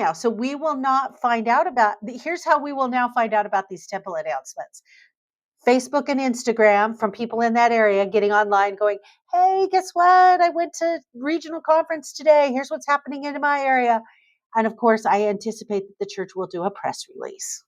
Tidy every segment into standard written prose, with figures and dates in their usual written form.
now. So we will not find out here's how we will now find out about these temple announcements. Facebook and Instagram from people in that area getting online going, hey, guess what? I went to regional conference today. Here's what's happening in my area. And of course, I anticipate that the church will do a press release.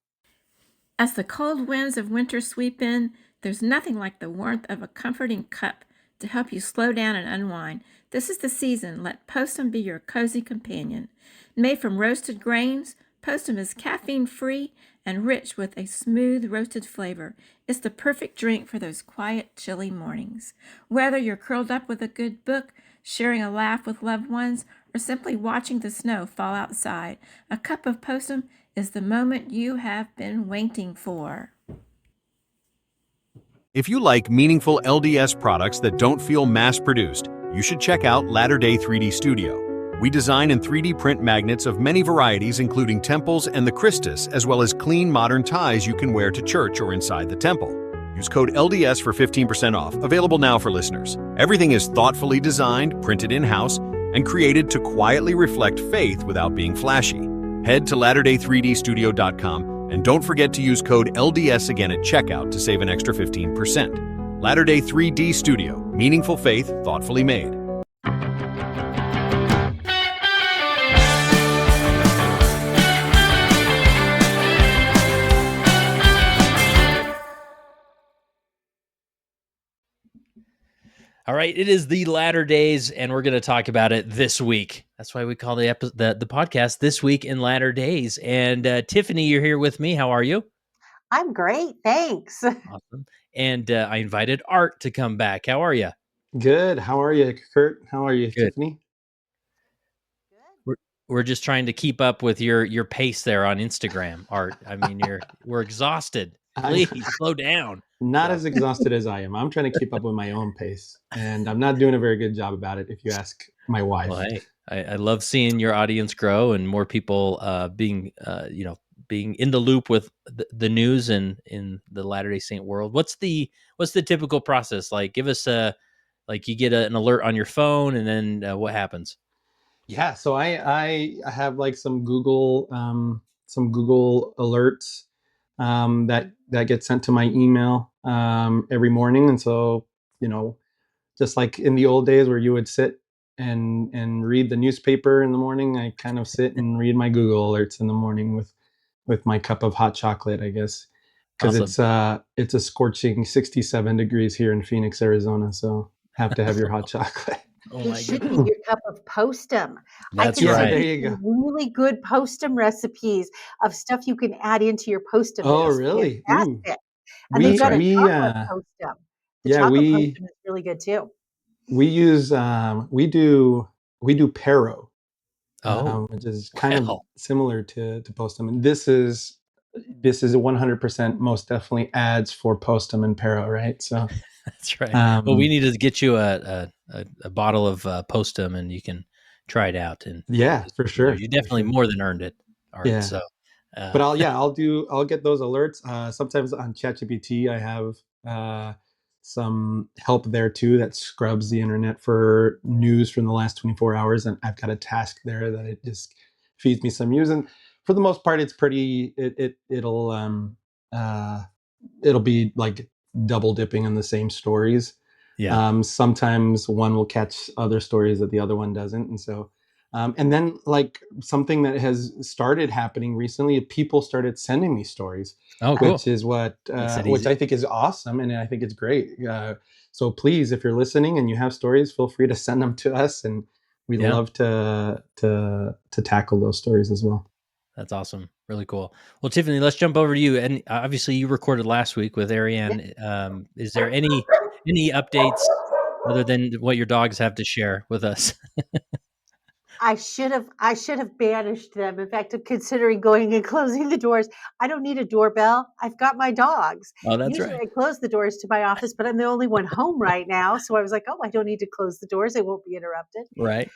As the cold winds of winter sweep in, there's nothing like the warmth of a comforting cup to help you slow down and unwind. This is the season. Let Postum be your cozy companion. Made from roasted grains, Postum is caffeine-free and rich with a smooth roasted flavor. It's the perfect drink for those quiet, chilly mornings. Whether you're curled up with a good book, sharing a laugh with loved ones, or simply watching the snow fall outside, a cup of Postum is the moment you have been waiting for. If you like meaningful LDS products that don't feel mass-produced, you should check out Latter Day 3D Studio. We design and 3D print magnets of many varieties, including temples and the Christus, as well as clean, modern ties you can wear to church or inside the temple. Use code LDS for 15% off, available now for listeners. Everything is thoughtfully designed, printed in-house, and created to quietly reflect faith without being flashy. Head to latterday3dstudio.com and don't forget to use code LDS again at checkout to save an extra 15%. Latter Day 3D Studio, meaningful faith, thoughtfully made. All right, it is the latter days, and we're going to talk about it this week. That's why we call the podcast This Week in Latter Days. And Tiffany, you're here with me. How are you? I'm great, thanks. Awesome. And I invited Art to come back. How are you? Good. How are you, Kurt? How are you, Good. Tiffany? We're just trying to keep up with your pace there on Instagram, Art. I mean, we're exhausted. Please slow down. Not as exhausted as I am. I'm trying to keep up with my own pace, and I'm not doing a very good job about it, if you ask my wife. Well, hey, I love seeing your audience grow and more people being in the loop with the news and in the Latter-day Saint world. What's the typical process like? Give us you get an alert on your phone, and then what happens? Yeah, so I have like some Google alerts that get sent to my email every morning, and so just like in the old days where you would sit and read the newspaper in the morning, I kind of sit and read my Google alerts in the morning with my cup of hot chocolate, I guess, because Awesome. it's a scorching 67 degrees here in Phoenix, Arizona, so have to have your hot chocolate. Oh It my should be goodness. your cup of Postum. That's I can right. There see you go. some really good Postum recipes of stuff you can add into your Postum. Oh, It's really? Ooh. fantastic. And they've got a chocolate Postum. The chocolate Postum is really good too. We use we do Pero, which is kind of similar to Postum, and this is 100% most definitely ads for Postum and Pero, right? So that's right. Well, we need to get you a bottle of Postum, and you can try it out. And yeah, for sure. You definitely more than earned it, Art. Yeah. So, but I'll get those alerts. Sometimes on ChatGPT, I have some help there too that scrubs the internet for news from the last 24 hours, and I've got a task there that it just feeds me some news. And for the most part, it's pretty. It'll be like double dipping in the same stories. Yeah. Sometimes one will catch other stories that the other one doesn't, and so. And then, like something that has started happening recently, people started sending me stories, cool. which is which I think is awesome, and I think it's great. So please, if you're listening and you have stories, feel free to send them to us, and we'd love to tackle those stories as well. That's awesome. Really cool. Well, Tiffany, let's jump over to you. And obviously, you recorded last week with Ariane. Is there any updates other than what your dogs have to share with us? I should have banished them. In fact, I'm considering going and closing the doors. I don't need a doorbell. I've got my dogs. Oh, that's Usually right. I close the doors to my office, but I'm the only one home right now. So I was like, oh, I don't need to close the doors. I won't be interrupted. Right.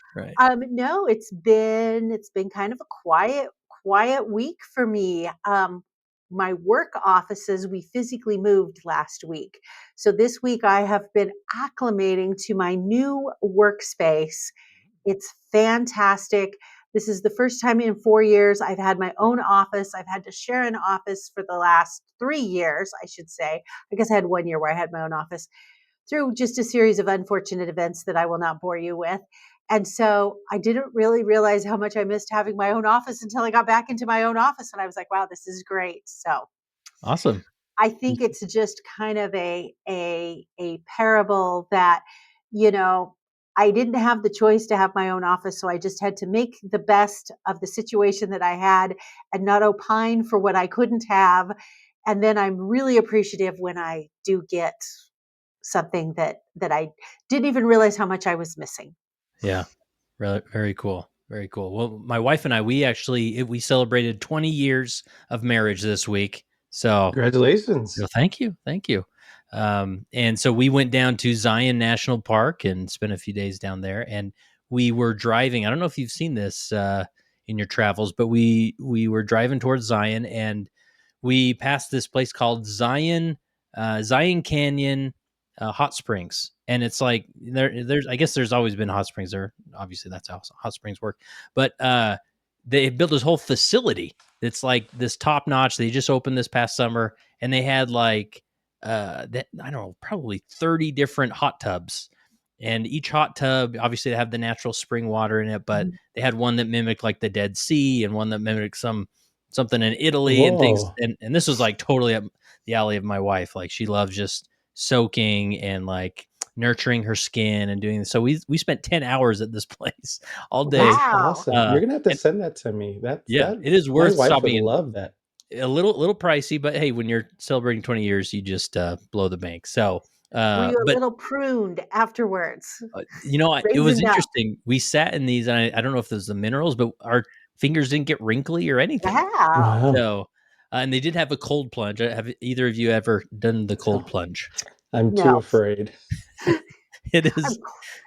No, it's been kind of a quiet week for me. My work offices, we physically moved last week. So this week I have been acclimating to my new workspace. It's fantastic. This is the first time in 4 years I've had my own office. I've had to share an office for the last 3 years, I should say. I guess I had 1 year where I had my own office through just a series of unfortunate events that I will not bore you with. And so I didn't really realize how much I missed having my own office until I got back into my own office. And I was like, wow, this is great. So Awesome. I think it's just kind of a parable that, you know, I didn't have the choice to have my own office, so I just had to make the best of the situation that I had and not opine for what I couldn't have. And then I'm really appreciative when I do get something that I didn't even realize how much I was missing. Yeah. Really, very cool. Very cool. Well, my wife and I, we celebrated 20 years of marriage this week. So Congratulations. thank you. Thank you. And so we went down to Zion National Park and spent a few days down there. And we were driving. I don't know if you've seen this in your travels, but we were driving towards Zion, and we passed this place called Zion Canyon Hot Springs. And it's like there's I guess there's always been hot springs there. Obviously, that's how hot springs work. But they built this whole facility that's like this top notch. They just opened this past summer, and they had like that I don't know, probably 30 different hot tubs. And each hot tub, obviously, they have the natural spring water in it, but they had one that mimicked like the Dead Sea, and one that mimicked something in Italy and things. Whoa. And this was like totally up the alley of my wife. Like, she loves just soaking and like nurturing her skin and doing this. So we spent 10 hours at this place all day. That's Wow. awesome. You're gonna have to and- send that to me. Yeah, That it is my worth wife would stopping. love that. A little pricey, but hey, when you're celebrating 20 years, you just blow the bank. So, Were you a but little pruned afterwards? it was Raisined up. interesting. We sat in these, and I don't know if there's the minerals, but our fingers didn't get wrinkly or anything. Wow. Wow. So, and they did have a cold plunge. Have either of you ever done the cold plunge? I'm No. too afraid. It I'm is.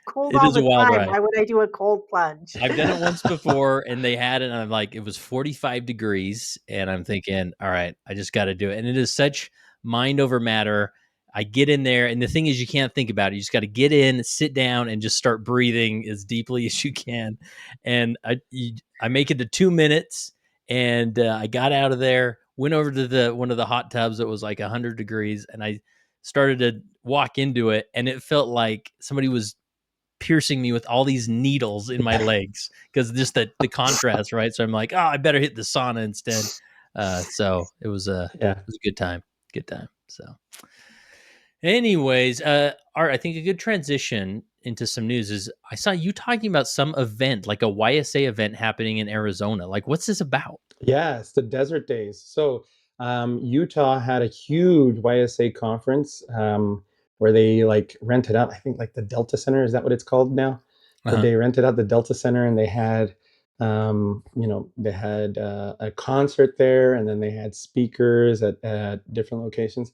cold It all is a the wild time. ride. Why would I do a cold plunge? I've done it once before, and they had it, and I'm like, it was 45 degrees, and I'm thinking, all right, I just got to do it. And it is such mind over matter. I get in there, and the thing is, you can't think about it. You just got to get in, sit down, and just start breathing as deeply as you can. And I make it to 2 minutes, and I got out of there, went over to one of the hot tubs that was like 100 degrees, and I started to walk into it, and it felt like somebody was piercing me with all these needles in my legs because just the contrast, right? So I'm like, oh, I better hit the sauna instead. So it was a good time. Good time. So anyways, Art, I think a good transition into some news is I saw you talking about some event, like a YSA event happening in Arizona. Like, what's this about? Yeah, it's the Desert Days. So Utah had a huge YSA conference where they like rented out, I think like the Delta Center, is that what it's called now? But they rented out the Delta Center, and they had, a concert there, and then they had speakers at different locations.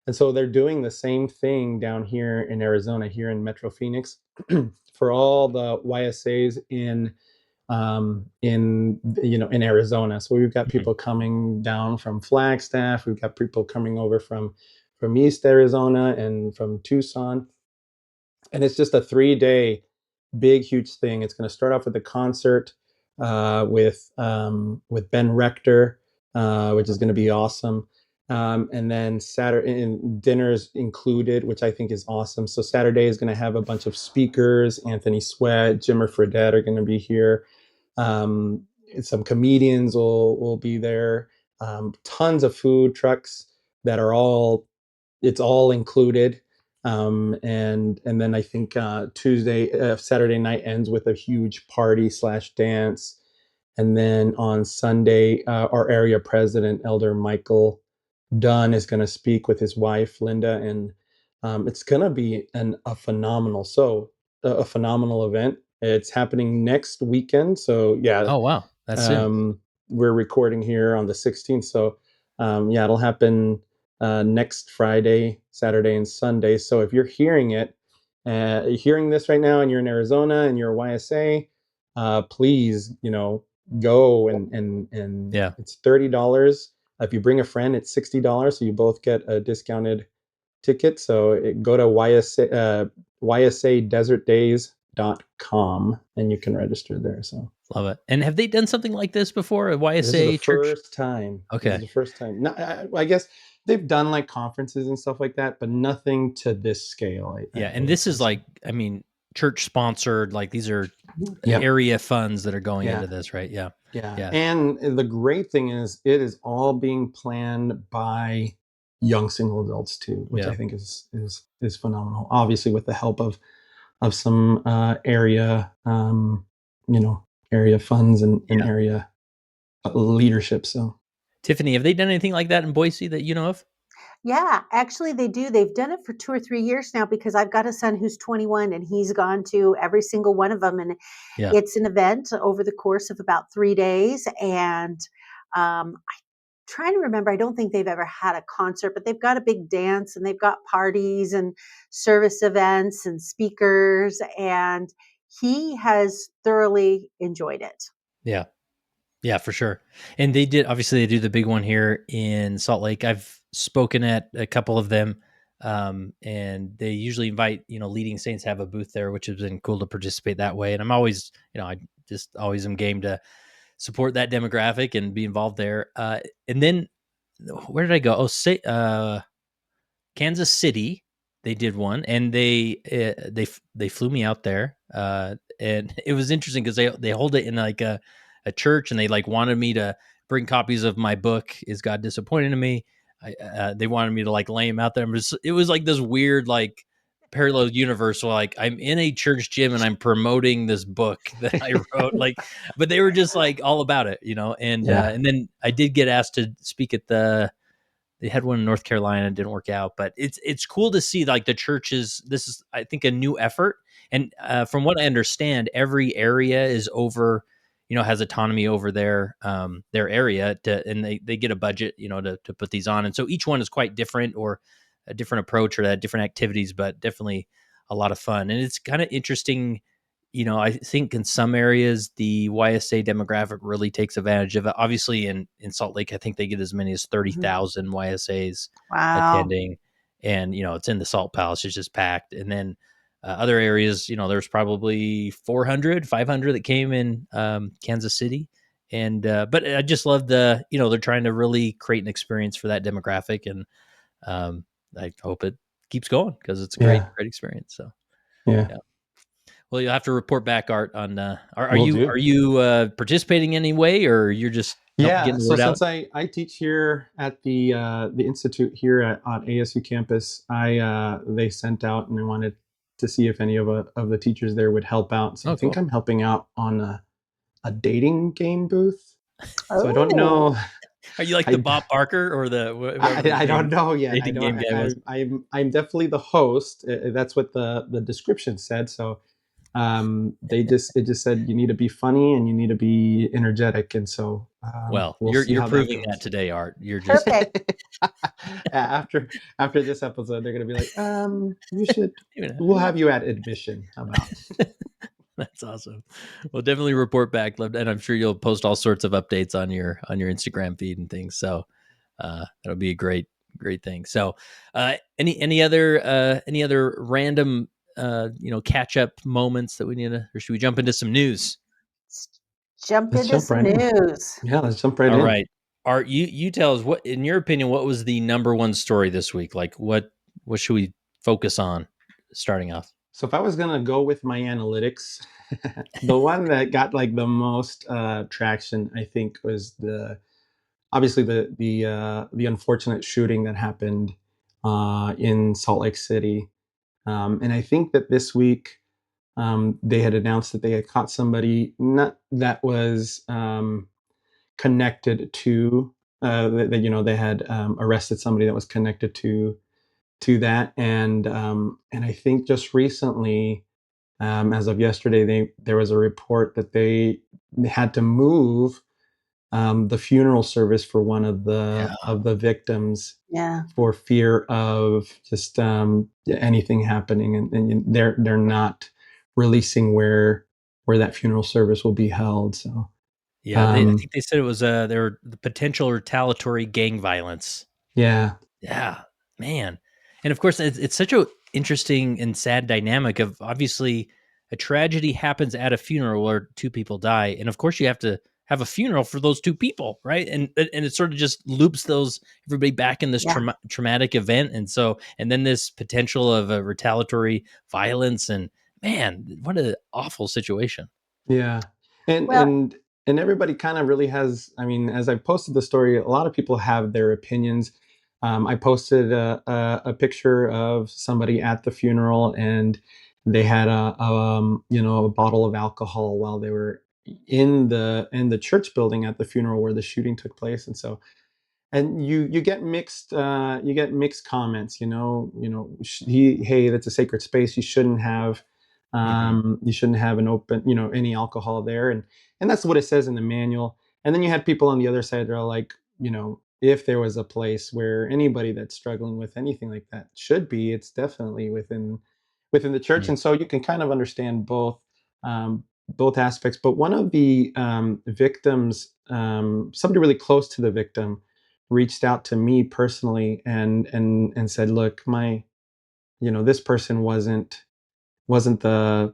And so they're doing the same thing down here in Arizona, here in Metro Phoenix, for all the YSAs in Arizona. So we've got people coming down from Flagstaff. We've got people coming over from East Arizona and from Tucson. And it's just a 3-day big, huge thing. It's going to start off with a concert with Ben Rector, which is going to be awesome. And then Saturday, and dinner's included, which I think is awesome. So Saturday is going to have a bunch of speakers. Anthony Sweat, Jimmer Fredette are going to be here. Some comedians will be there. Tons of food trucks that are it's all included. And then I think Saturday night ends with a huge party / dance. And then on Sunday, our area president, Elder Michael Dunn, is going to speak with his wife, Linda, and it's going to be a phenomenal event. It's happening next weekend. So yeah, Oh, wow. That's soon. we're recording here on the 16th. So it'll happen next Friday, Saturday, and Sunday. So if you're hearing this right now, and you're in Arizona and you're a YSA, please, go and Yeah. it's $30. If you bring a friend, it's $60. So you both get a discounted ticket. So go to YSAdesertdays.com and you can register there. So Love it. And have they done something like this before? A This is the YSA church? first time. This Okay. is the first time. No, I guess they've done like conferences and stuff like that, but nothing to this scale. Yeah. I And would this say is so. like, I mean, church sponsored, like these are Yep. area funds that are going Yeah. into this, right? Yeah. Yeah. Yeah. And the great thing is it is all being planned by young single adults too, which Yeah. I think is phenomenal. Obviously with the help of some area area funds and Yeah. area leadership. So Tiffany, have they done anything like that in Boise that you know of? Yeah, actually they do. They've done it for 2 or 3 years now because I've got a son who's 21 and he's gone to every single one of them, and Yeah. it's an event over the course of about 3 days, and I'm trying to remember, I don't think they've ever had a concert, but they've got a big dance and they've got parties and service events and speakers, and he has thoroughly enjoyed it. Yeah. Yeah, for sure. And they obviously they do the big one here in Salt Lake. I've spoken at a couple of them. And they usually invite, leading saints to have a booth there, which has been cool to participate that way. And I'm always, I just always am game to support that demographic and be involved there. And then where did I go? Oh, Kansas City. They did one, and they flew me out there, and it was interesting because they hold it in like a church, and they like wanted me to bring copies of my book. Is God disappointed in me? They wanted me to like lay him out there. It was like this weird like parallel universe. Where, like I'm in a church gym and I'm promoting this book that I wrote. Like, but they were just like all about it, And Yeah. and then I did get asked to speak at they had one in North Carolina, it didn't work out, but it's cool to see like the churches. This is, I think, a new effort. And from what I understand, every area is over, has autonomy over their area and they get a budget, to put these on. And so each one is quite different or a different approach or different activities, but definitely a lot of fun. And it's kind of interesting. I think in some areas the YSA demographic really takes advantage of it. Obviously, in Salt Lake, I think they get as many as 30,000 YSAs Wow. attending, and it's in the Salt Palace; it's just packed. And then other areas, there's probably 400, 500 that came in Kansas City, and but I just love they're trying to really create an experience for that demographic, and I hope it keeps going because it's a great experience. So Yeah. well, you'll have to report back, Art. On are Will you do. participating in any way, or you're just Yeah. getting the So word out? since I teach here at the institute here on ASU campus, they sent out and they wanted to see if any of the teachers there would help out. So Oh, I think cool. I'm helping out on a dating game booth. Oh. So I don't know. Are you like the Bob Barker or the? I don't know yet. I dating don't. game guy was? I'm definitely the host. That's what the description said. So it just said you need to be funny and you need to be energetic, and so Well, we'll see you're how proving that that today, Art. You're just Perfect. after this episode, they're gonna be like, you should. We'll have you at admission. How about? That's awesome. Well, definitely report back, and I'm sure you'll post all sorts of updates on your Instagram feed and things. So that'll be a great thing. So any other random catch up moments that we need to, or should we jump into some news? Jump Let's into jump some right in. news. Yeah, let's jump right All in. right. Art, you tell us, what, in your opinion, what was the number one story this week? Like what should we focus on starting off? So if I was gonna go with my analytics, the one that got like the most traction, I think, was obviously the unfortunate shooting that happened in Salt Lake City, and I think that this week they had announced that they had caught somebody not that was connected to that they had arrested somebody that was connected to that, and I think just recently, as of yesterday, there was a report that they had to move the funeral service for one of the victims Yeah. for fear of just anything happening, and they're not releasing where that funeral service will be held. So Yeah, I think they said it was there were the potential retaliatory gang violence. yeah, man, and of course it's such a interesting and sad dynamic of, obviously, a tragedy happens at a funeral where two people die, and of course you have to have a funeral for those two people, right? And it sort of just loops everybody back in this Yeah. traumatic event, and then this potential of a retaliatory violence, and man, what an awful situation. Yeah. And Well, and everybody kind of really has, I mean, as I posted the story, a lot of people have their opinions. I posted a picture of somebody at the funeral, and they had a bottle of alcohol while they were in the church building at the funeral where the shooting took place. And so, and you get mixed comments, hey, that's a sacred space, you shouldn't have an open, any alcohol there. And that's what it says in the manual. And then you had people on the other side that are like, if there was a place where anybody that's struggling with anything like that should be, it's definitely within the church. Mm. And so you can kind of understand both aspects. But one of the victims, somebody really close to the victim, reached out to me personally and said, look, this person wasn't the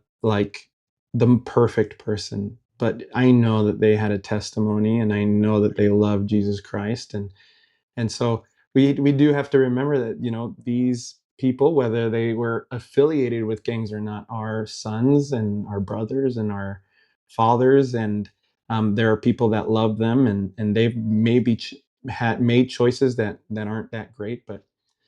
perfect person, but I know that they had a testimony, and I know that they love Jesus Christ. And so we do have to remember that, these people, whether they were affiliated with gangs or not, are sons and our brothers and our fathers. And there are people that love them, and they've maybe had made choices that aren't that great. But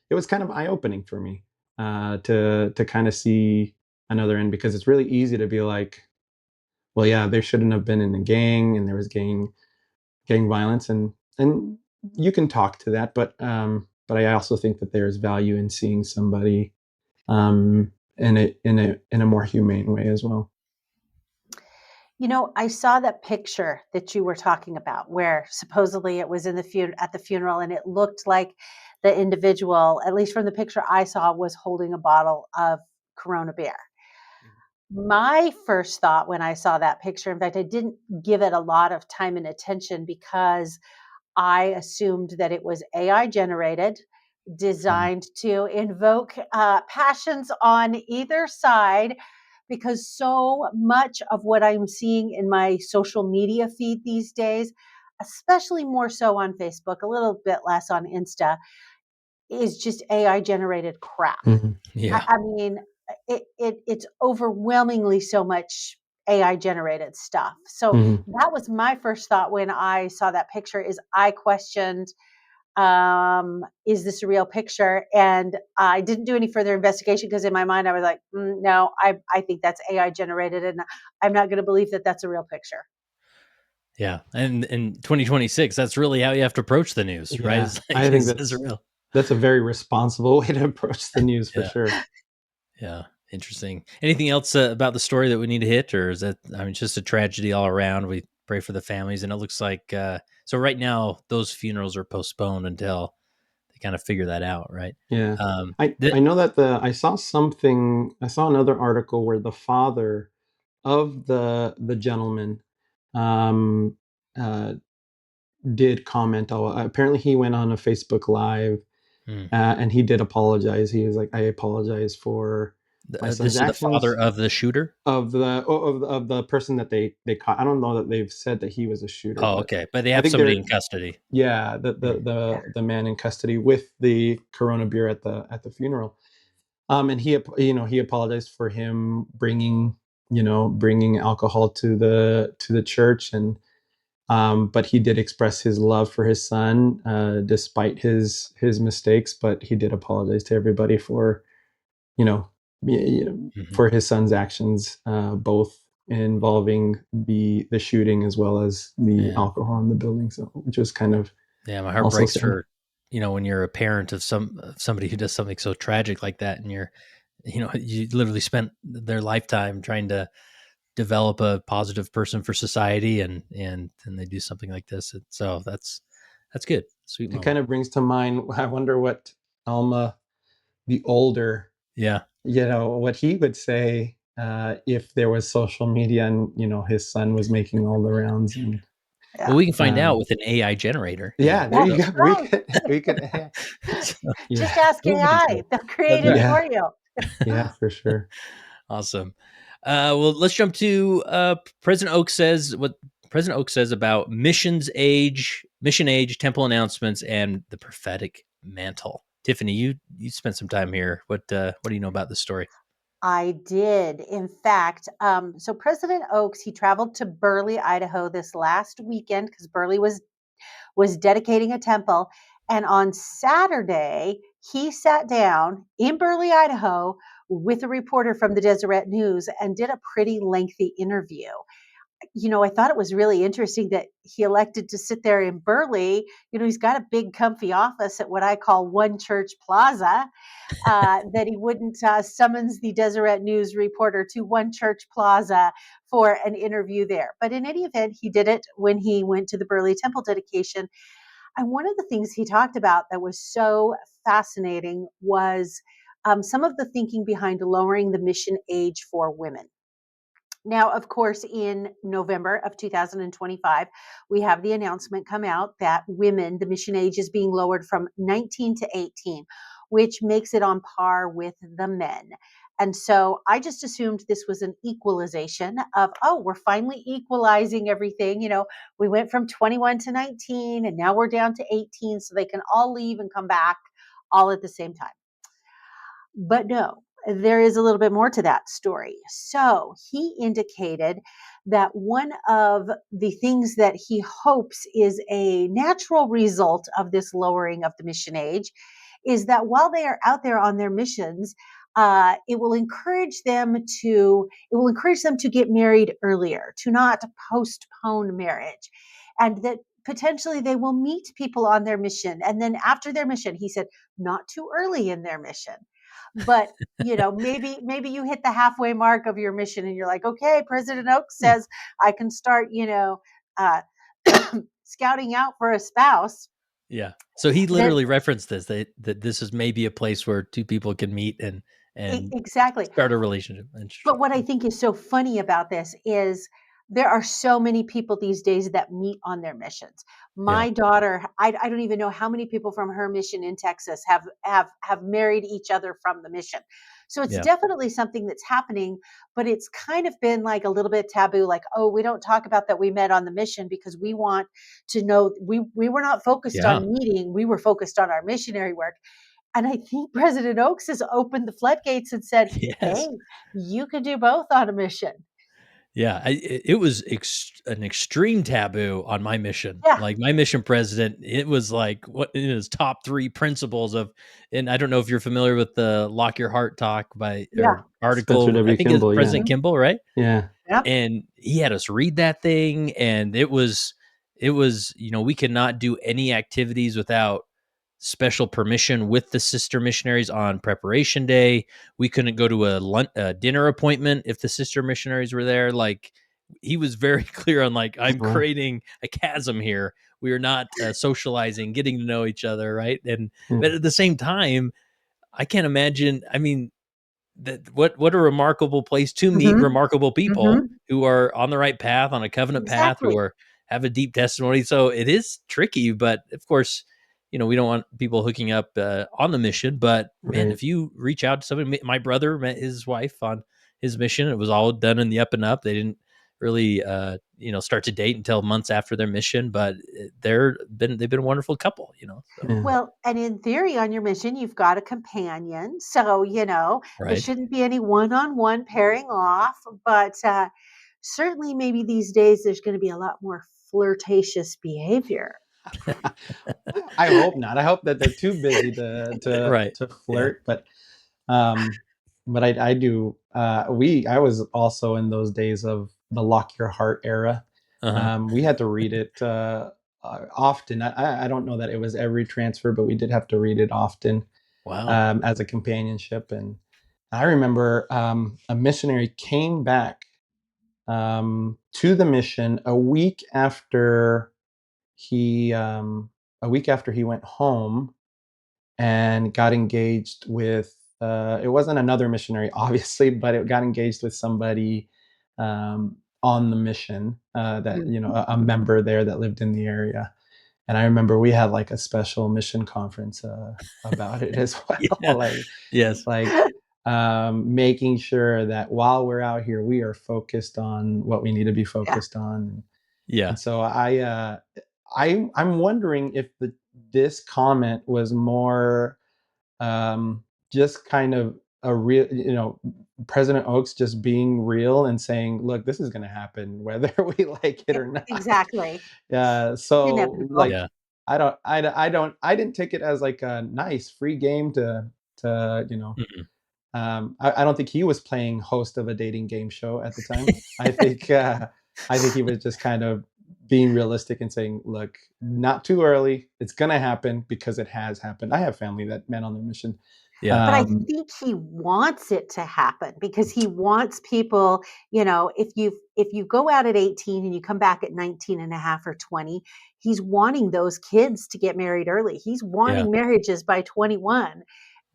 it was kind of eye-opening for me to kind of see another end, because it's really easy to be like, well, yeah, they shouldn't have been in a gang, and there was gang violence, and you can talk to that, but I also think that there's value in seeing somebody in a more humane way as well. I saw that picture that you were talking about where supposedly it was at the funeral, and it looked like the individual, at least from the picture I saw, was holding a bottle of Corona beer. My first thought when I saw that picture, in fact, I didn't give it a lot of time and attention because I assumed that it was AI generated, designed to invoke passions on either side, because so much of what I'm seeing in my social media feed these days, especially more so on Facebook, a little bit less on Insta, is just AI generated crap. Yeah. I mean, it's overwhelmingly so much AI generated stuff. So that was my first thought when I saw that picture. Is I questioned, is this a real picture? And I didn't do any further investigation because in my mind I was like, no, I think that's AI generated, and I'm not going to believe that that's a real picture. Yeah, and in 2026, that's really how you have to approach the news, right? Yeah, It's like, I think is this real? that's a very responsible way to approach the news for Yeah. sure. Yeah, interesting. Anything else about the story that we need to hit, or is that, I mean, it's just a tragedy all around? We pray for the families, and it looks like so right now those funerals are postponed until they kind of figure that out, right? Yeah. I The- know that I saw another article where the father of the gentleman um uh did comment. Apparently he went on a Facebook live, Hmm. and he did apologize. He was like, I apologize for my son's This is the father actions, of the shooter. of the person that they caught. I don't know that they've said that he was a shooter, Oh, but okay, but they I have think somebody they're, in custody. yeah, the man in custody with the Corona beer at the funeral. And he apologized for him bringing alcohol to the church. And but he did express his love for his son, despite his mistakes. But he did apologize to everybody for you know, Mhm. for his son's actions, both involving the shooting as well as the Yeah. alcohol in the building. So, which was kind of Yeah, my heart also breaks sad. for, when you're a parent of somebody who does something so tragic like that, and you literally spent their lifetime trying to develop a positive person for society, and then they do something like this. So that's good. Sweet It kind moment. of brings to mind. I wonder what Alma, the older, Yeah. what he would say if there was social media, and his son was making all the rounds. And Well, Yeah. we can find out with an AI generator, yeah, there you That's go. We right. could we could yeah, So, yeah, Just ask that would be AI. cool. They'll create That's it right. yeah, for you. yeah, for sure. Awesome. Well, let's jump to President Oak says what President Oak says about mission age, temple announcements, and the prophetic mantle. Tiffany, you spent some time here. What do you know about this story? I did. In fact, so President Oaks, he traveled to Burley, Idaho this last weekend because Burley was dedicating a temple. And on Saturday, he sat down in Burley, Idaho, with a reporter from the Deseret News and did a pretty lengthy interview. I thought it was really interesting that he elected to sit there in Burley. He's got a big, comfy office at what I call One Church Plaza. That he wouldn't summons the Deseret News reporter to One Church Plaza for an interview there. But in any event, he did it when he went to the Burley Temple dedication. And one of the things he talked about that was so fascinating was some of the thinking behind lowering the mission age for women. Now, of course, in November of 2025, we have the announcement come out that women, the mission age is being lowered from 19 to 18, which makes it on par with the men. And so I just assumed this was an equalization of, we're finally equalizing everything. We went from 21 to 19 and now we're down to 18 so they can all leave and come back all at the same time. But no, there is a little bit more to that story. So he indicated that one of the things that he hopes is a natural result of this lowering of the mission age is that while they are out there on their missions, it will encourage them to get married earlier, to not postpone marriage, and that potentially they will meet people on their mission. And then after their mission, he said, not too early in their mission. But maybe you hit the halfway mark of your mission and you're like, okay, President Oaks says I can start scouting out for a spouse. Yeah. So he literally referenced this, that this is maybe a place where two people can meet and exactly start a relationship. But what I think is so funny about this is there are so many people these days that meet on their missions. My daughter, I don't even know how many people from her mission in Texas have married each other from the mission. So it's definitely something that's happening, but it's kind of been like a little bit taboo, like, oh, we don't talk about that we met on the mission because we want to know we were not focused on meeting, we were focused on our missionary work. And I think President Oaks has opened the floodgates and said, hey, you can do both on a mission. Yeah, it was an extreme taboo on my mission. Yeah. Like my mission president, it was like what in his top 3 principles of, and I don't know if you're familiar with the Lock Your Heart talk or article. Spencer W. I think Kimball, it's President Kimball, right? Yeah. And he had us read that thing, and it was, we cannot do any activities without special permission with the sister missionaries on preparation day. We couldn't go to a dinner appointment if the sister missionaries were there. Like he was very clear on like, I'm creating a chasm here. We are not socializing, getting to know each other. Right. But at the same time, I can't imagine. I mean, what a remarkable place to meet remarkable people who are on the right path, on a covenant path, who have a deep testimony. So it is tricky, but of course, we don't want people hooking up on the mission. But man, if you reach out to somebody, my brother met his wife on his mission. It was all done in the up and up. They didn't really, start to date until months after their mission, but they've been a wonderful couple, So. Well, and in theory on your mission, you've got a companion. So, there shouldn't be any one-on-one pairing off, but certainly maybe these days there's going to be a lot more flirtatious behavior. I hope not. I hope that they're too busy to flirt, but I do. I was also in those days of the Lock Your Heart era. We had to read it often. I don't know that it was every transfer, but we did have to read it often. Wow. As a companionship. And I remember a missionary came back to the mission a week after he went home and got engaged with it wasn't another missionary, obviously, but it got engaged with somebody on the mission that a member there that lived in the area. And I remember we had like a special mission conference about it as well. making sure that while we're out here, we are focused on what we need to be Yeah. focused on. Yeah. And so I'm wondering if this comment was more just kind of a real, President Oaks just being real and saying, look, this is going to happen whether we like it or not. Exactly. Yeah. It's So inevitable. like, Yeah. I didn't take it as like a nice free game to Mm-mm. I don't think he was playing host of a dating game show at the time. I think he was just kind of being realistic and saying, look, not too early. It's going to happen because it has happened. I have family that met on their mission. Yeah. But I think he wants it to happen because he wants people, if you go out at 18 and you come back at 19 and a half or 20, he's wanting those kids to get married early. He's wanting marriages by 21.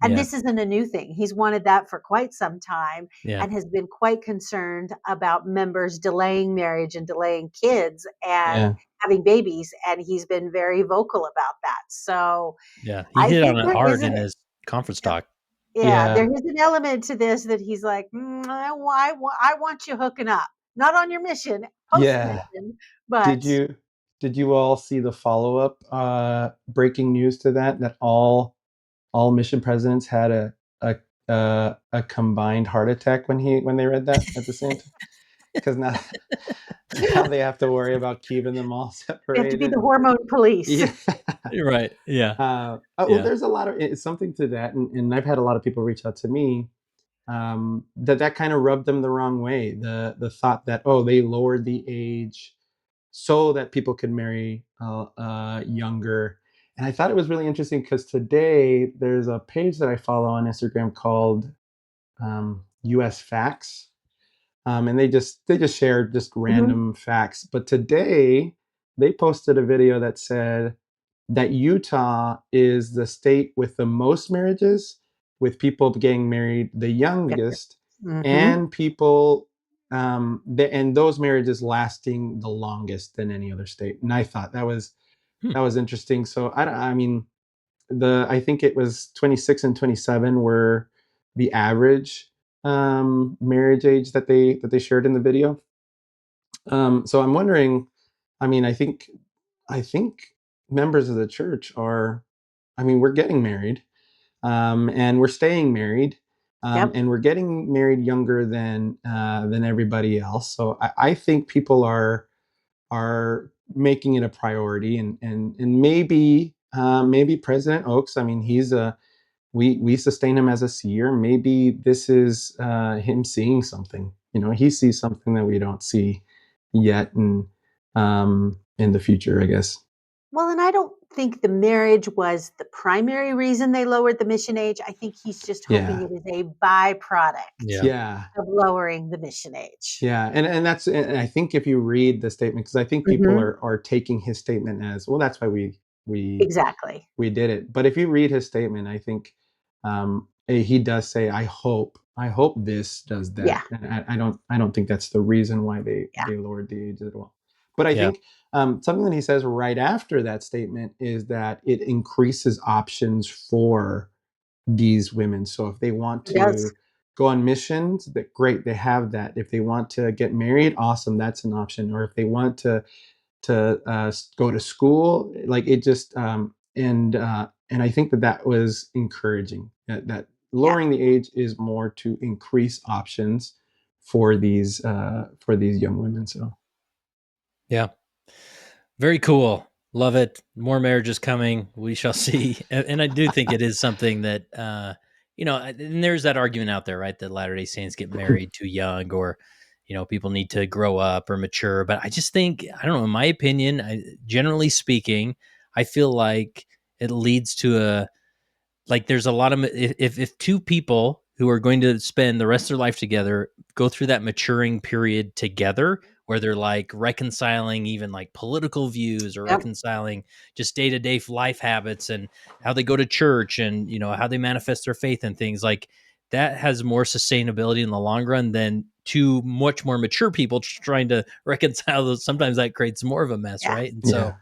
And Yeah. this isn't a new thing. He's wanted that for quite some time Yeah. and has been quite concerned about members delaying marriage and delaying kids and having babies. And he's been very vocal about that. So Yeah. He I hit think on it there hard is in his conference talk. there is an element to this that he's like, I want you hooking up, not on your mission, post Yeah. mission, but Did you all see the follow-up breaking news to that all mission presidents had a combined heart attack when they read that at the same time? Because now they have to worry about keeping them all you have to be separated. the hormone police. Yeah. Right. Yeah. Well, there's a lot of something to that, and I've had a lot of people reach out to me that kind of rubbed them the wrong way. The thought that, oh, they lowered the age so that people could marry younger. And I thought it was really interesting because today there's a page that I follow on Instagram called US Facts. And they just shared just random facts. But today they posted a video that said that Utah is the state with the most marriages, with people getting married the youngest, and people and those marriages lasting the longest than any other state. And I thought that was interesting. So I mean, I think it was 26 and 27 were the average marriage age that they shared in the video. So I'm wondering, I mean, I think members of the church are, I mean, we're getting married, and we're staying married, and we're getting married younger than everybody else. So I think people are making it a priority, and maybe President Oaks. I mean, he's we sustain him as a seer. Maybe this is him seeing something. He sees something that we don't see yet, and in the future, I guess. Well, and I don't think the marriage was the primary reason they lowered the mission age. I think he's just hoping it is a byproduct of lowering the mission age. Yeah, and that's, and I think if you read the statement, because I think people are taking his statement as, well, that's why we exactly did it. But if you read his statement, I think he does say, I hope this does that. Yeah. And I don't think that's the reason why they lowered the age at all. But I think something that he says right after that statement is that it increases options for these women. So if they want to go on missions, that great, they have that. If they want to get married, awesome, that's an option. Or if they want to go to school, like it just and I think that was encouraging. That lowering the age is more to increase options for these young women. So yeah, very cool. Love it. More marriages coming. We shall see. And I do think it is something that, and there's that argument out there, right? That Latter-day Saints get married too young, or, people need to grow up or mature. But I just think, I don't know, in my opinion, generally speaking, I feel like it leads to there's a lot of, if two people who are going to spend the rest of their life together go through that maturing period together, where they're like reconciling even like political views, or reconciling just day-to-day life habits and how they go to church, and how they manifest their faith and things like that, has more sustainability in the long run than two much more mature people trying to reconcile those. Sometimes that creates more of a mess, right? And so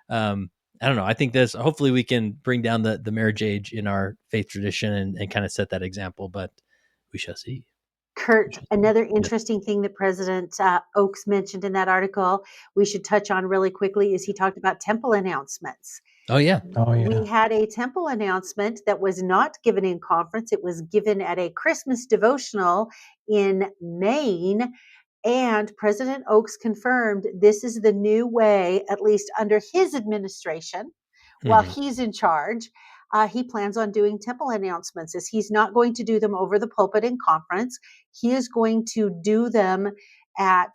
I don't know. I think this, hopefully we can bring down the marriage age in our faith tradition and kind of set that example. But We shall see. Kurt, Shall see. another Yes. interesting thing that President Oaks mentioned in that article we should touch on really quickly is he talked about temple announcements. Oh yeah. Oh yeah. We had a temple announcement that was not given in conference. It was given at a Christmas devotional in Maine. And President Oaks confirmed this is the new way, at least under his administration, while Mhm. he's in charge. He plans on doing temple announcements. As he's not going to do them over the pulpit in conference, he is going to do them at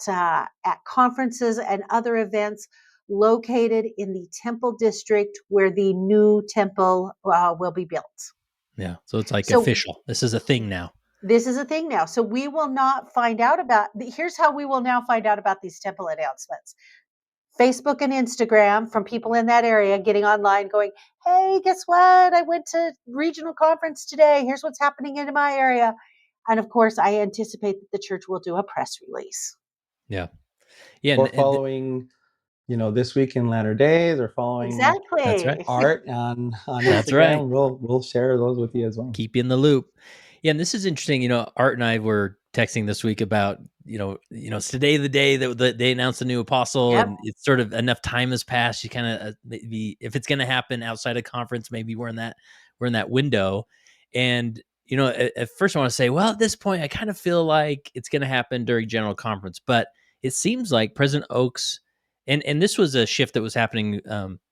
conferences and other events located in the temple district where the new temple will be built. Yeah. So it's like So official. This is a thing now. this is a thing now. So we will not find out about. Here's how we will now find out about these temple announcements. Facebook and Instagram from people in that area getting online going, hey, guess what? I went to regional conference today. Here's what's happening in my area. And of course, I anticipate that the church will do a press release. Yeah. Yeah. Or following, This Week in Latter Days, or following That's right. Exactly. Art on That's Instagram. right. We'll share those with you as well. Keep you in the loop. Yeah, and this is interesting. Art and I were texting this week about, it's today the day that they announced a new apostle, Yep. and it's sort of enough time has passed. You kind of maybe if it's going to happen outside of conference, maybe we're in that window. And at first I want to say, well, at this point, I kind of feel like it's going to happen during general conference, but it seems like President Oaks. And this was a shift that was happening,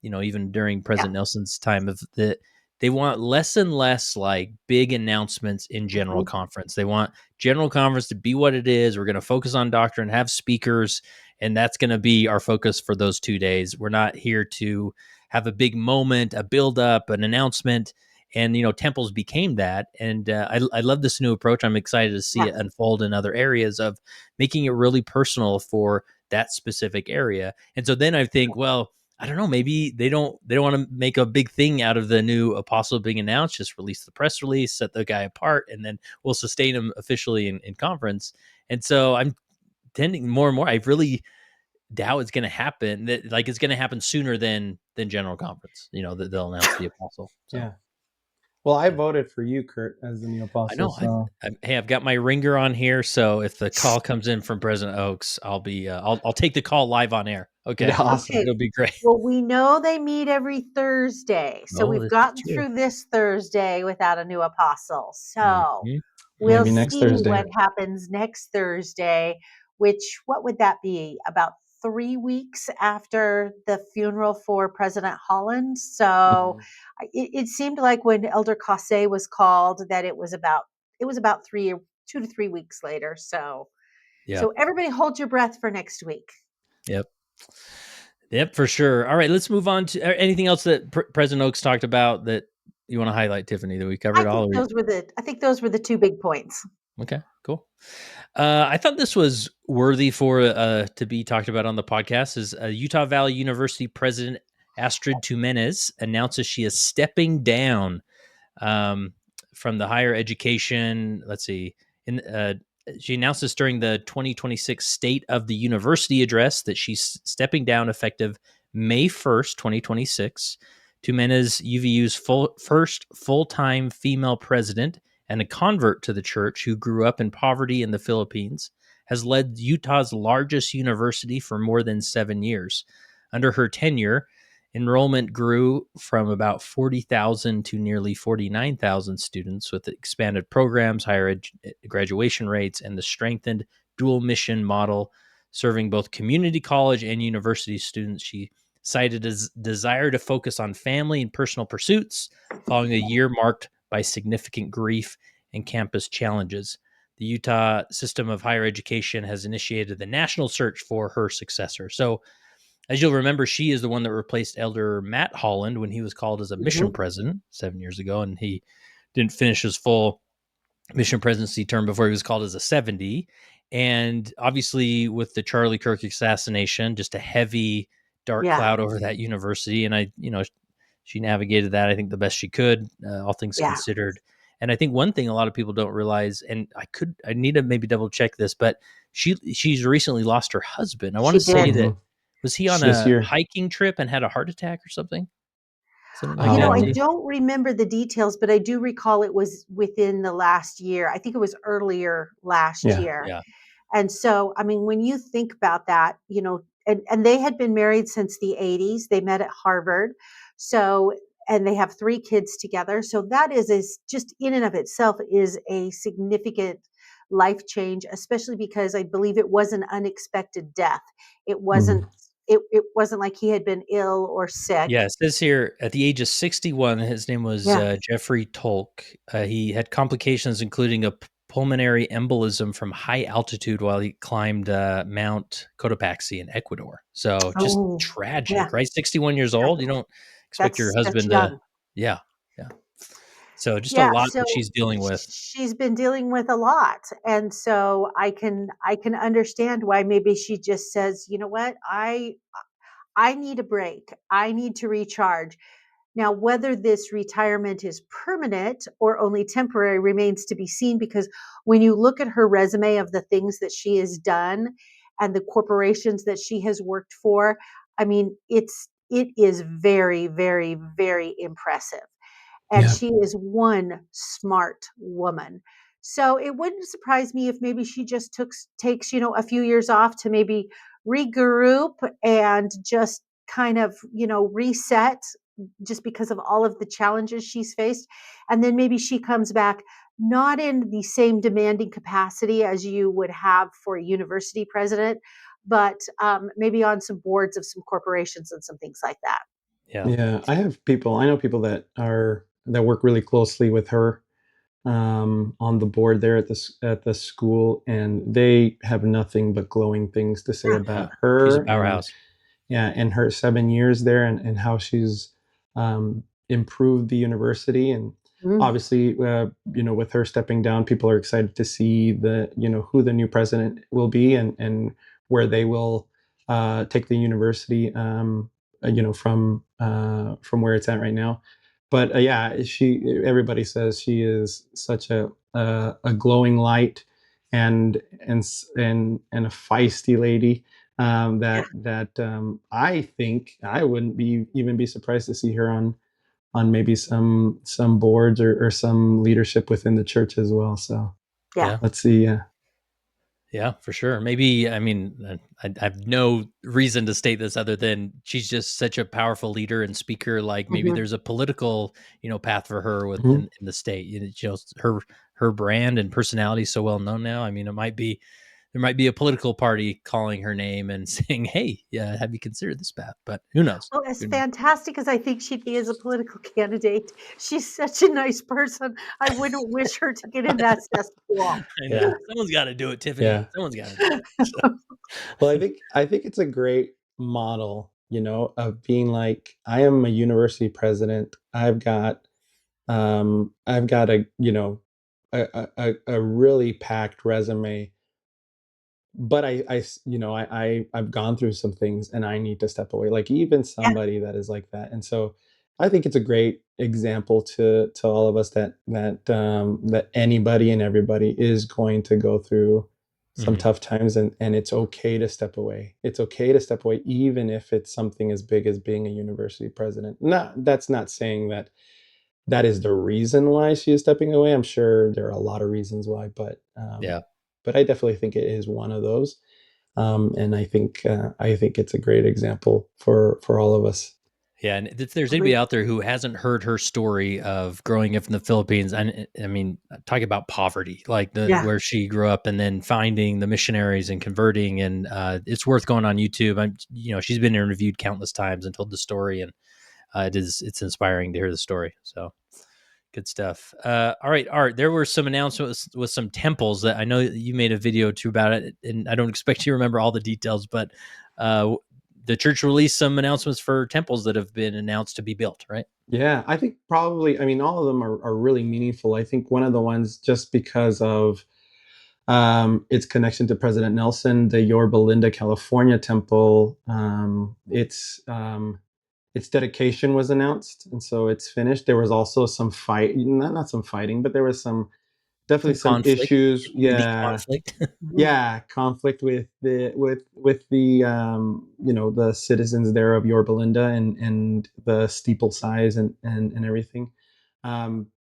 even during President Nelson's time of the. They want less and less like big announcements in general Mhm. conference. They want general conference to be what it is. We're going to focus on doctrine, have speakers, and that's going to be our focus for those 2 days. We're not here to have a big moment, a build up, an announcement. And, temples became that. And I love this new approach. I'm excited to see Yeah. it unfold in other areas of making it really personal for that specific area. And so then I think, well, I don't know, maybe they don't want to make a big thing out of the new apostle being announced. Just release the press release, set the guy apart, and then we'll sustain him officially in conference. And so I'm tending more and more. I really doubt it's going to happen. That like it's going to happen sooner than general conference. That they'll announce the apostle. So. Yeah. Well, I voted for you, Kurt, as the new apostle. I know. So. Hey, I've got my ringer on here, so if the call comes in from President Oaks, I'll be I'll take the call live on air. Okay, Yeah, awesome. Okay. It'll be great. Well, we know they meet every Thursday. So Oh, we've this is gotten true. through this Thursday without a new apostle. So Mhm. we'll Maybe next see Thursday. what happens next Thursday, which what would that be? About 3 weeks after the funeral for President Holland. So it seemed like when Elder Cosse was called that it was about 2 to 3 weeks later. So Yeah. so everybody hold your breath for next week. Yep, for sure. All right, let's move on to anything else that President Oaks talked about that you want to highlight, Tiffany, that we covered all. I think those were the 2 big points. Okay, cool. I thought this was worthy for to be talked about on the podcast. Is Utah Valley University President Astrid Tuminez announces she is stepping down from the higher education. Let's see. She announced this during the 2026 State of the University address that she's stepping down effective May 1st, 2026. Tuminez, UVU's first full-time female president and a convert to the church who grew up in poverty in the Philippines, has led Utah's largest university for more than 7 years. Under her tenure, enrollment grew from about 40,000 to nearly 49,000 students with expanded programs, higher graduation rates, and the strengthened dual mission model serving both community college and university students. She cited a desire to focus on family and personal pursuits following a year marked by significant grief and campus challenges. The Utah system of higher education has initiated the national search for her successor. So, as you'll remember, she is the one that replaced Elder Matt Holland when he was called as a mission president 7 years ago, and he didn't finish his full mission presidency term before he was called as a 70. And obviously, with the Charlie Kirk assassination, just a heavy, dark cloud over that university. And she navigated that, I think, the best she could, all things considered. And I think one thing a lot of people don't realize, and I need to maybe double check this, but she's recently lost her husband. I want to say that. Was he on This a year. hiking trip and had a heart attack or something? Something like You know, that I too. don't remember the details, but I do recall it was within the last year. I think it was earlier last Yeah. year. Yeah. And so, I mean, when you think about that, you know, and they had been married since the 80s. They met at Harvard. So, and they have 3 kids together. So that is just in and of itself is a significant life change, especially because I believe it was an unexpected death. It wasn't Mhm. it wasn't like he had been ill or sick. Yeah, it says here at the age of 61, his name was Yeah. Jeffrey Tolk. He had complications, including a pulmonary embolism from high altitude while he climbed Mount Cotopaxi in Ecuador. So just Oh, yeah. tragic, right? 61 years Yeah. old. You don't expect your That's husband to, young. yeah, yeah. So just a Yeah, lot so that she's dealing with. she's been dealing with a lot, and so I can understand why maybe she just says, "You know what? I need a break. I need to recharge." Now, whether this retirement is permanent or only temporary remains to be seen, because when you look at her resume of the things that she has done and the corporations that she has worked for, I mean, it is very, very, very impressive. And Yeah. she is one smart woman. So it wouldn't surprise me if maybe she just takes, you know, a few years off to maybe regroup and just kind of, you know, reset just because of all of the challenges she's faced. And then maybe she comes back not in the same demanding capacity as you would have for a university president, but maybe on some boards of some corporations and some things like that. Yeah. Yeah. I know people that work really closely with her on the board there at at the school, and they have nothing but glowing things to say Yeah. Yeah. about She's a her and powerhouse. yeah, and her 7 years there, and how she's improved the university. And Mm. obviously, with her stepping down, people are excited to see who the new president will be, and where they will take the university, from where it's at right now. But yeah, everybody says she is such a glowing light, and a feisty lady, that I think I wouldn't even be surprised to see her on maybe some boards, or some leadership within the church as well. So Yeah. Yeah. let's see. Yeah, for sure. Maybe, I mean, I have no reason to state this other than she's just such a powerful leader and speaker. Like maybe Mhm. there's a political, path for her Mhm. in the state. Her brand and personality is so well known now. I mean, there might be a political party calling her name and saying, "Hey, yeah, have you considered this path?" But who knows? Well, as Who knows? fantastic as I think she'd be as a political candidate, she's such a nice person. I wouldn't wish her to get in that cesspool. I know Yeah, someone's got to do it, Tiffany. yeah. Someone's got to do it. So, Well, I think it's a great model, of being like, I am a university president. I've got a really packed resume, but I've gone through some things, and I need to step away. Like, even Yeah. somebody that is like that. And so I think it's a great example to all of us, that anybody and everybody is going to go through some mhm. tough times, and it's okay to step away. It's okay to step away, even if it's something as big as being a university president. That's not saying that is the reason why she is stepping away. I'm sure there are a lot of reasons why, Yeah. but I definitely think it is one of those. And I think it's a great example for all of us. Yeah, and if there's anybody Agreed. out there who hasn't heard her story of growing up in the Philippines, and I mean, talk about poverty, like Yeah. where she grew up, and then finding the missionaries and converting, and it's worth going on YouTube. She's been interviewed countless times and told the story, and it's inspiring to hear the story. So good stuff. All right, Art. There were some announcements with some temples that I know you made a video too about it, and I don't expect you to remember all the details, but uh, the church released some announcements for temples that have been announced to be built. Right? Yeah, I think probably, I mean, all of them are really meaningful. I think one of the ones, just because of its connection to President Nelson, the Yorba Linda, California temple, its dedication was announced, and so it's finished. There was also some fight, not some fighting, but there was some definitely some conflict, issues. community Yeah, conflict. yeah, conflict with the the citizens there of Yorba Linda and the steeple size and everything.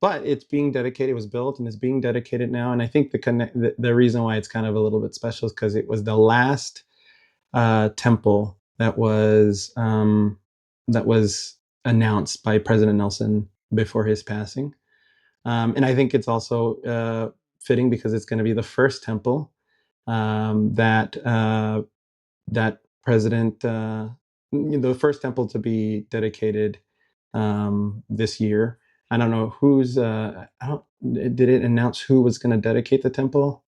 But it's being dedicated. It was built and it's being dedicated now. And I think the reason why it's kind of a little bit special is because it was the last temple that was announced by President Nelson before his passing. And I think it's also fitting because it's going to be the first temple that president, the first temple to be dedicated this year. I don't know who's. I don't. Did it announce who was going to dedicate the temple?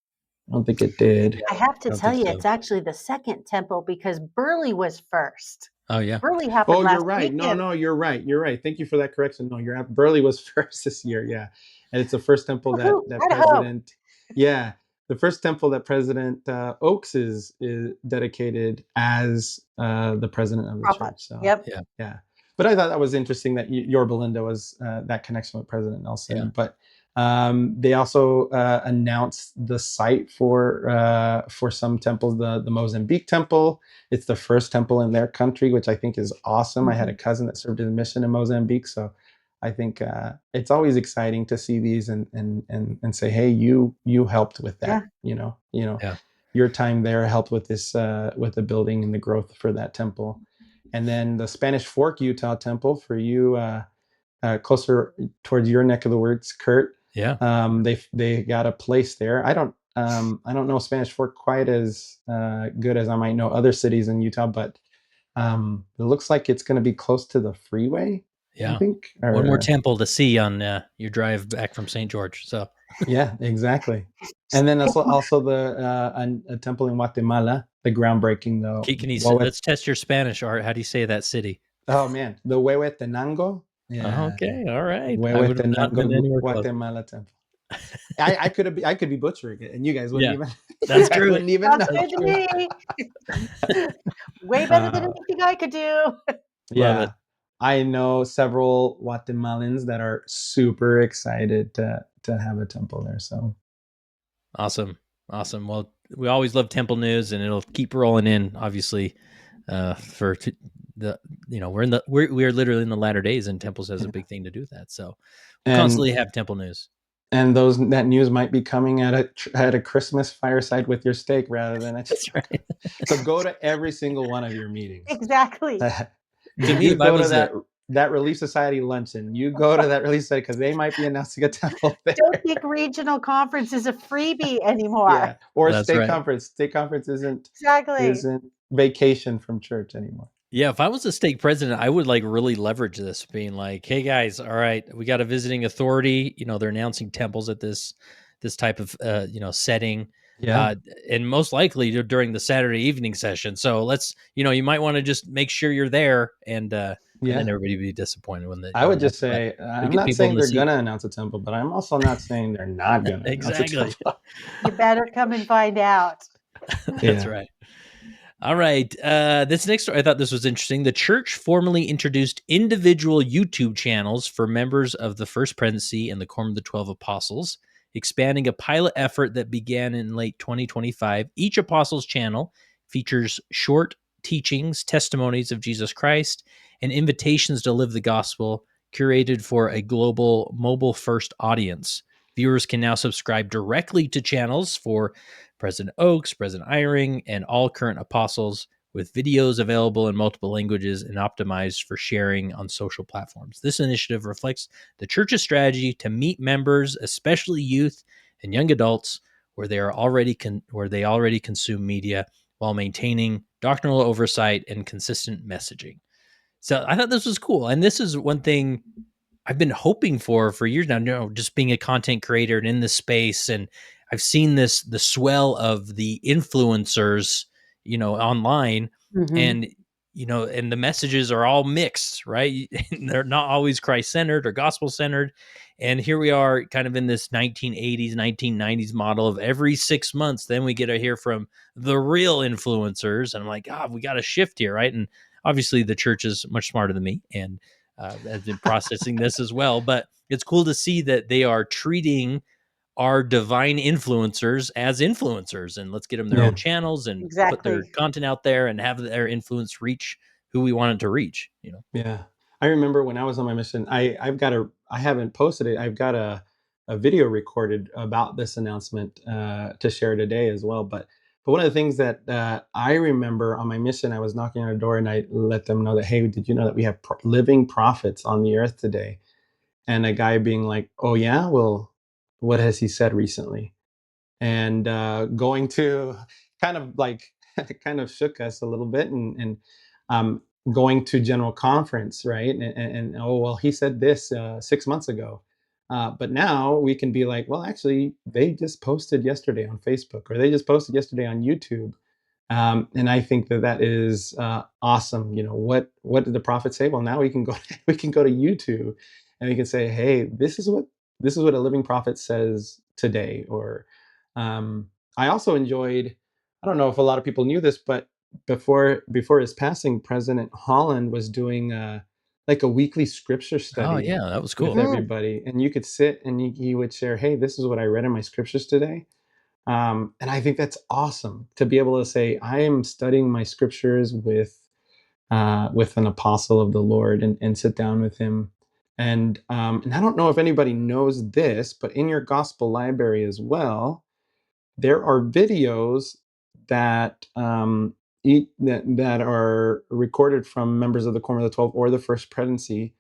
I don't think it did. I have to I don't tell think you, so. it's actually the second temple because Burley was first. Oh yeah. Burley happened Oh, you're last right. No, weekend. no, you're right. You're right. Thank you for that correction. No, Burley was first this year. Yeah, and it's the first temple Woohoo, that Idaho. President. Yeah, the first temple that President Oaks is dedicated as the president of the Prophet. church. So Yep. yeah, but I thought that was interesting that Yorba Linda was that connection with President Nelson. Yeah. But they also announced the site for some temples. The Mozambique temple. It's the first temple in their country, which I think is awesome. I had a cousin that served in a mission in Mozambique, so I think it's always exciting to see these and say, hey, you helped with that. Yeah. Yeah. Your time there helped with this with the building and the growth for that temple. And then the Spanish Fork, Utah temple for you closer towards your neck of the woods, Kurt. Yeah. They got a place there. I don't know Spanish Fork quite as good as I might know other cities in Utah, but it looks like it's going to be close to the freeway. Yeah. I think One more temple to see on your drive back from St. George. So yeah, exactly. And then also the a temple in Guatemala, the groundbreaking though. can you let's test your Spanish, Art? How do you say that city? Oh man, the Huehuetenango. Yeah. Okay, all right. Huehuetenango, I would have not been anywhere close. Guatemala temple. I could be butchering it, and you guys wouldn't even. That's true. Wouldn't even Sounds know. good to me. Way better than anything I could do. Yeah, it. I know several Guatemalans that are super excited to have a temple there. So awesome. Well, we always love temple news, and it'll keep rolling in. Obviously, for the we are literally in the latter days, and temples has a big thing to do with that. So we'll constantly have temple news. And that news might be coming at a Christmas fireside with your steak rather than That's right. So go to every single one of your meetings. Exactly. To me, you go to that Relief Society luncheon. You go to that Relief Society because they might be announcing a temple there. Don't think regional conference is a freebie anymore. Yeah, or That's state right. conference. State conference isn't vacation from church anymore. Yeah, if I was a stake president, I would really leverage this, being like, "Hey guys, all right, we got a visiting authority. They're announcing temples at this type of setting, and most likely during the Saturday evening session. So let's you might want to just make sure you're there, and then everybody would be disappointed when I would just say I'm not saying they're gonna announce a temple, but I'm also not saying they're not gonna exactly. announce a temple. You better come and find out. That's right. All right. This next story, I thought this was interesting. The church formally introduced individual YouTube channels for members of the First Presidency and the Quorum of the 12 Apostles, expanding a pilot effort that began in late 2025. Each apostles channel features short teachings, testimonies of Jesus Christ, and invitations to live the gospel, curated for a global mobile-first audience. Viewers can now subscribe directly to channels for President Oaks, President Eyring, and all current apostles, with videos available in multiple languages and optimized for sharing on social platforms. This initiative reflects the church's strategy to meet members, especially youth and young adults, where they already consume media, while maintaining doctrinal oversight and consistent messaging. So I thought this was cool, and this is one thing I've been hoping for years now, just being a content creator and in this space. And I've seen the swell of the influencers, online, and, and the messages are all mixed, right? They're not always Christ-centered or gospel-centered. And here we are kind of in this 1980s, 1990s model of every 6 months, then we get to hear from the real influencers. And I'm like, we got to shift here, right? And obviously the church is much smarter than me, and has been processing this as well. But it's cool to see that they are treating our divine influencers as influencers, and let's get them their Yeah. own channels and put their Exactly. content out there and have their influence reach who we want it to reach, you know? Yeah. I remember when I was on my mission, I haven't posted it. I've got a video recorded about this announcement to share today as well. But one of the things that I remember on my mission, I was knocking on a door and I let them know that, hey, did you know that we have living prophets on the earth today? And a guy being like, oh yeah, well, what has he said recently? And going to kind of like kind of shook us a little bit, and um, going to general conference, right? And oh well, he said this 6 months ago, but now we can be like, well, actually, they just posted yesterday on Facebook, or they just posted yesterday on YouTube. And I think that that is awesome. You know, what did the prophet say? Well, now we can go we can go to YouTube, and we can say, hey, this is what a living prophet says today. Or I also enjoyed. I don't know if a lot of people knew this, but before his passing, President Holland was doing like a weekly scripture Oh study yeah, that was with cool. everybody, and you could sit and he would share, hey, this is what I read in my scriptures today. And I think that's awesome to be able to say, I am studying my scriptures with an apostle of the Lord, and sit down with him. And I don't know if anybody knows this, but in your gospel library as well, there are videos that that are recorded from members of the Quorum of the 12 or the First Presidency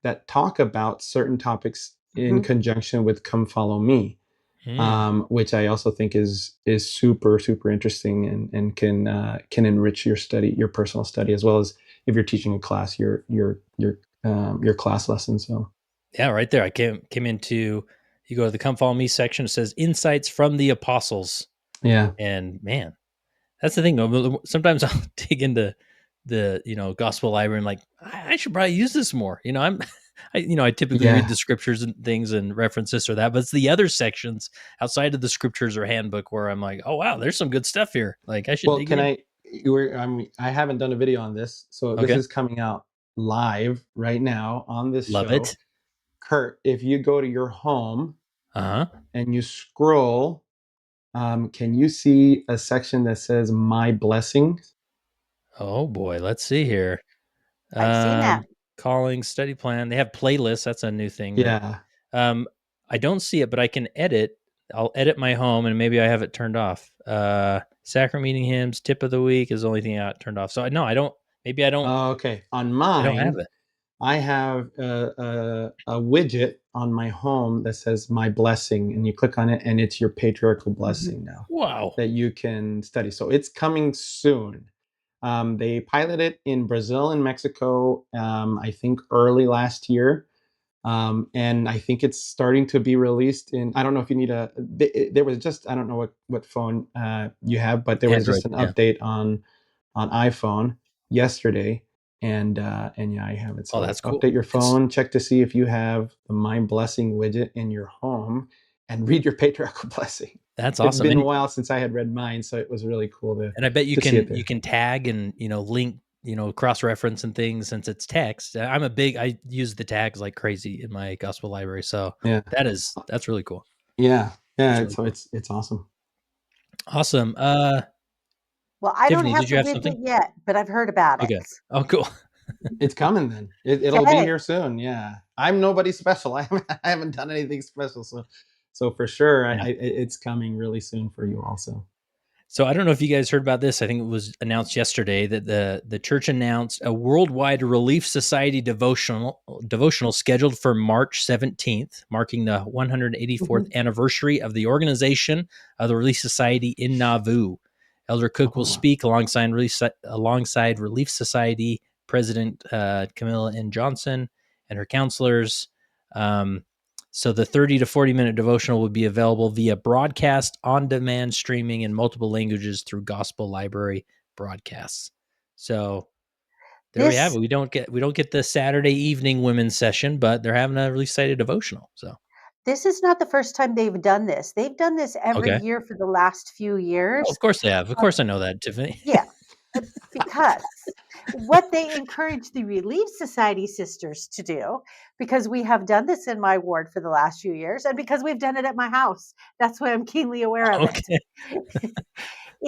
that talk about certain topics in Mhm. conjunction with "Come Follow Me." Mm. Which I also think is super interesting, and can enrich your study, your personal study, as well as if you're teaching a class, your class lessons. So Yeah, right there. I came into, you go to the Come Follow Me section. It says Insights from the Apostles, yeah, and man, that's the thing. Sometimes I'll dig into the gospel library and like I should probably use this more. I typically read yeah. the scriptures and things and reference this or that, but it's the other sections outside of the scriptures or handbook where I'm like, oh wow, there's some good stuff here. Like I should Well, dig can in. I? I haven't done a video on this, so this Okay, is coming out live right now on this love show. it. Kurt, if you go to your home Uh huh. and you scroll, can you see a section that says "My Blessings"? Oh boy, let's see here. I've seen that. Calling study plan. They have playlists. That's a new thing that Yeah. um I don't see it, but I can edit. I'll edit my home and maybe I have it turned off. Sacrament meeting hymns, tip of the week is the only thing I got turned off. So no, I don't. Maybe Oh, okay. On I don't have mine, it. I have a widget on my home that says "My Blessing," and you click on it, and it's your patriarchal Mhm. blessing now Wow. that you can study. So it's coming soon. They piloted it in Brazil and Mexico, I think early last year. And I think it's starting to be released in. I don't know if you need there was just, I don't know what phone you have, but there was Android. just an Yeah. update on iPhone yesterday, and yeah, I have it. Oh, So that's cool. update your phone, check to see if you have the My Blessing widget in your home, and read your patriarchal blessing. That's It's awesome. been a while since I had read mine, so it was really cool And I bet you to see it you there. can tag and link, cross reference and things since it's text. I use the tags like crazy in my gospel library. So Yeah, that's really cool. yeah. That's really So cool. it's awesome. Awesome. Well, I don't Tiffany, have did the you have something? widget yet, but I've heard about it. Okay. Oh, cool. It's coming then. It'll be Okay. here soon. Yeah, I'm nobody special. I haven't done anything special. So for sure, Yeah. it's coming really soon for you also. So I don't know if you guys heard about this. I think it was announced yesterday that the church announced a worldwide Relief Society devotional scheduled for March 17th, marking the 184th Mhm. anniversary of the organization of the Relief Society in Nauvoo. Elder Cook will Oh, wow. speak alongside Relief Society President Camilla N. Johnson and her counselors. Um, so the 30 to 40-minute devotional will be available via broadcast, on-demand streaming in multiple languages through Gospel Library broadcasts. So there we have This it. We don't get the Saturday evening women's session, but they're having a really excited devotional. So this is not the first time they've done this. They've done this every okay. year for the last few Oh, years. of course they have. Of Uh, course I know that, Tiffany. yeah. because what they encourage the Relief Society sisters to do, because we have done this in my ward for the last few years, and because we've done it at my house, that's why I'm keenly aware of Okay. it,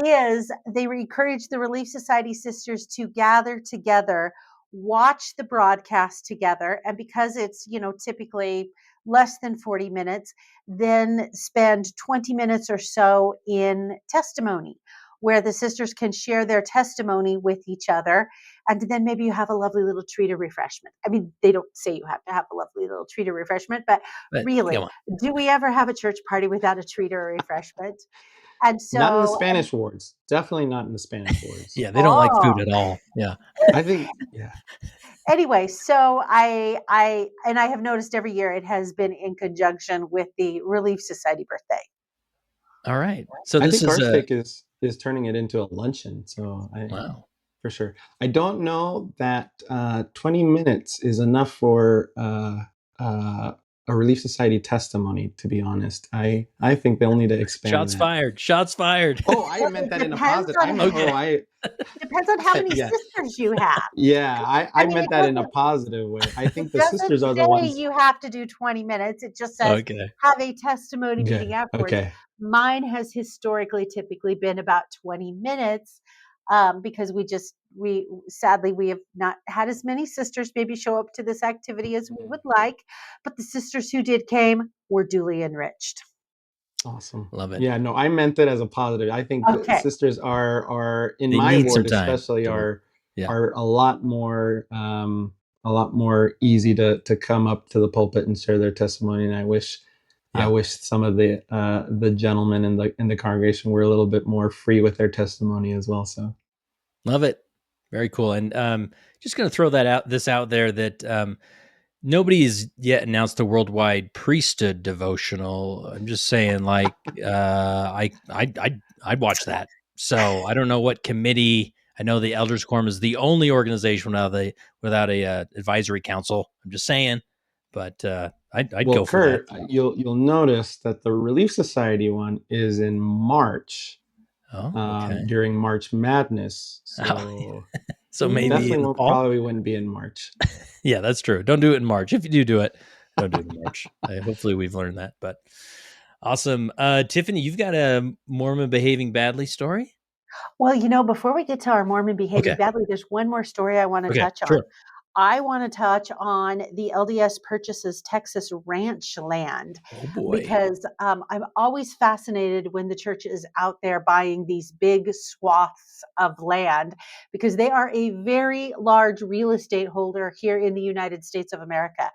is they encourage the Relief Society sisters to gather together, watch the broadcast together, and because it's, typically less than 40 minutes, then spend 20 minutes or so in testimony, where the sisters can share their testimony with each other. And then maybe you have a lovely little treat or refreshment. I mean, they don't say you have to have a lovely little treat or refreshment, but But really, come on. do we ever have a church party without a treat or a refreshment? And Not in the so, Spanish wards. Definitely not in the Spanish wards. Yeah, they don't like food oh, at all. Yeah. I think, yeah. anyway, so I have noticed every year it has been in conjunction with the Relief Society birthday. All right. So I this think is our a stake is turning it into a luncheon. So wow. for sure. I don't know that 20 minutes is enough for a Relief Society testimony, to be honest. I think they'll need to expand Shots that. fired. Shots fired. Oh, I Well, meant it that in a depends positive. on depends on how many Yeah. sisters you have. Yeah, I I mean, meant that in a positive way. I it think the doesn't sisters are the say ones. you have to do 20 minutes. It just says Okay. have a testimony meeting Okay. afterwards. Okay. Mine has historically typically been about 20 minutes, because we sadly we have not had as many sisters maybe show up to this activity as we would like, but the sisters who did came were duly enriched. Awesome. Love it. Yeah, no, I meant it as a positive. I think the Okay. sisters are in They my need some ward time especially to yeah. are a lot more easy to come up to the pulpit and share their testimony. And I wish some of the gentlemen in the congregation were a little bit more free with their testimony as well. So Love it. Very cool. And just going to throw this out there that nobody's yet announced a worldwide priesthood devotional. I'm just saying, like, I'd watch that. So I don't know what committee. I know the Elders Quorum is the only organization without a advisory council. I'm just saying, but I'd well, go for that. Kurt, you'll notice that the Relief Society one is in March. Oh, okay. During March Madness. So So maybe definitely in the fall? probably wouldn't be in March. Yeah, that's true. Don't do it in March. If you do it, don't do it in March. Hopefully we've learned that. But awesome. Tiffany, you've got a Mormon behaving badly story? Well, before we get to our Mormon behaving Okay. badly, there's one more story I want to Okay, touch on. sure. I want to touch on the LDS purchases Texas ranch land, Oh boy. because I'm always fascinated when the church is out there buying these big swaths of land, because they are a very large real estate holder here in the United States of America.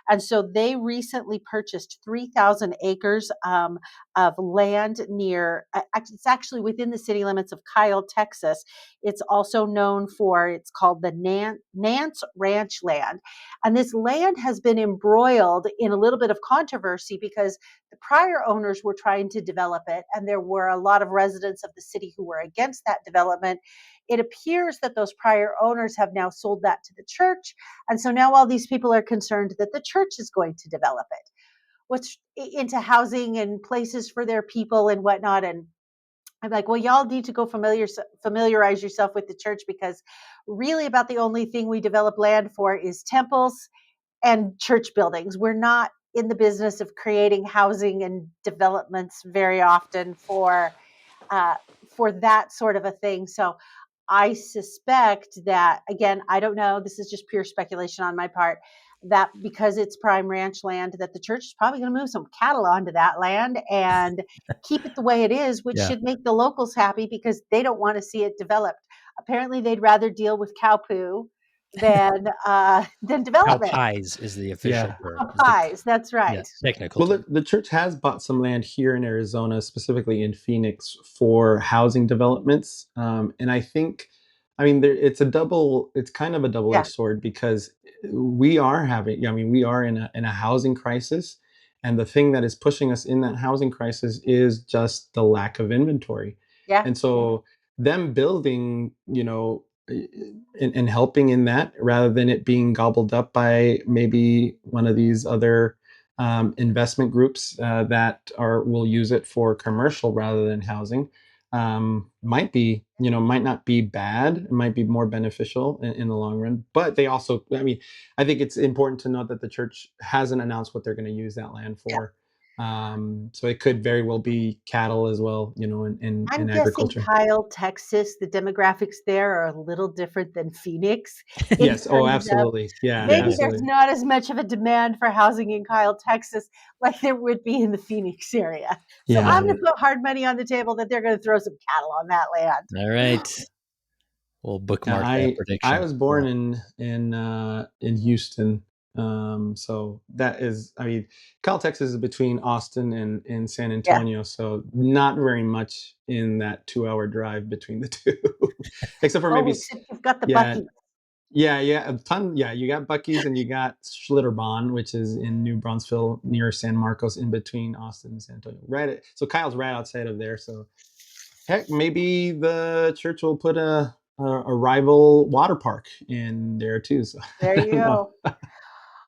And so they recently purchased 3,000 acres of land near, it's actually within the city limits of Kyle, Texas. It's also known for, it's called the Nance Ranch land. And this land has been embroiled in a little bit of controversy because the prior owners were trying to develop it, and there were a lot of residents of the city who were against that development. It appears that those prior owners have now sold that to the church. And so now all these people are concerned that the church is going to develop it, which into housing and places for their people and whatnot. And I'm like, well, y'all need to go familiarize yourself with the church, because really about the only thing we develop land for is temples and church buildings. We're not in the business of creating housing and developments very often for that sort of a thing. So I suspect that, again, I don't know, this is just pure speculation on my part, that because it's prime ranch land, that the church is probably going to move some cattle onto that land and keep it the way it is, which should make the locals happy because they don't want to see it developed. Apparently, they'd rather deal with cow poo than Cow development. pies is the official term. Cow pies, that's right. Yeah, technical Well, term. the church has bought some land here in Arizona, specifically in Phoenix, for housing developments. And I think, it's kind of a double-edged sword, because we are in a housing crisis. And the thing that is pushing us in that housing crisis is just the lack of inventory. Yeah. And so them building, and helping in that, rather than it being gobbled up by maybe one of these other investment groups that will use it for commercial rather than housing. might be, might not be bad. It might be more beneficial in the long run. But they also, I think it's important to note that the church hasn't announced what they're going to use that land for. So it could very well be cattle as well, in I'm guessing agriculture. Kyle, Texas, the demographics there are a little different than Phoenix in Yes. Oh, terms of absolutely. Yeah, maybe there's absolutely. not as much of a demand for housing in Kyle, Texas, like there would be in the Phoenix area. So Yeah. I'm going to put hard money on the table that they're going to throw some cattle on that land. All right. We'll Yeah, bookmark that I prediction. was born in Houston. So that is, Cal, Texas is between Austin and San Yeah. Antonio. So not very much in that 2-hour drive between the two, except for maybe, Except you've got the yeah, Bucky. yeah, a ton. Yeah, you got Buc-ee's and you got Schlitterbahn, which is in New Brunsville near San Marcos, in between Austin and San Antonio. So Kyle's right outside of there. So heck, maybe the church will put a rival water park in there too. So There I you don't know. go.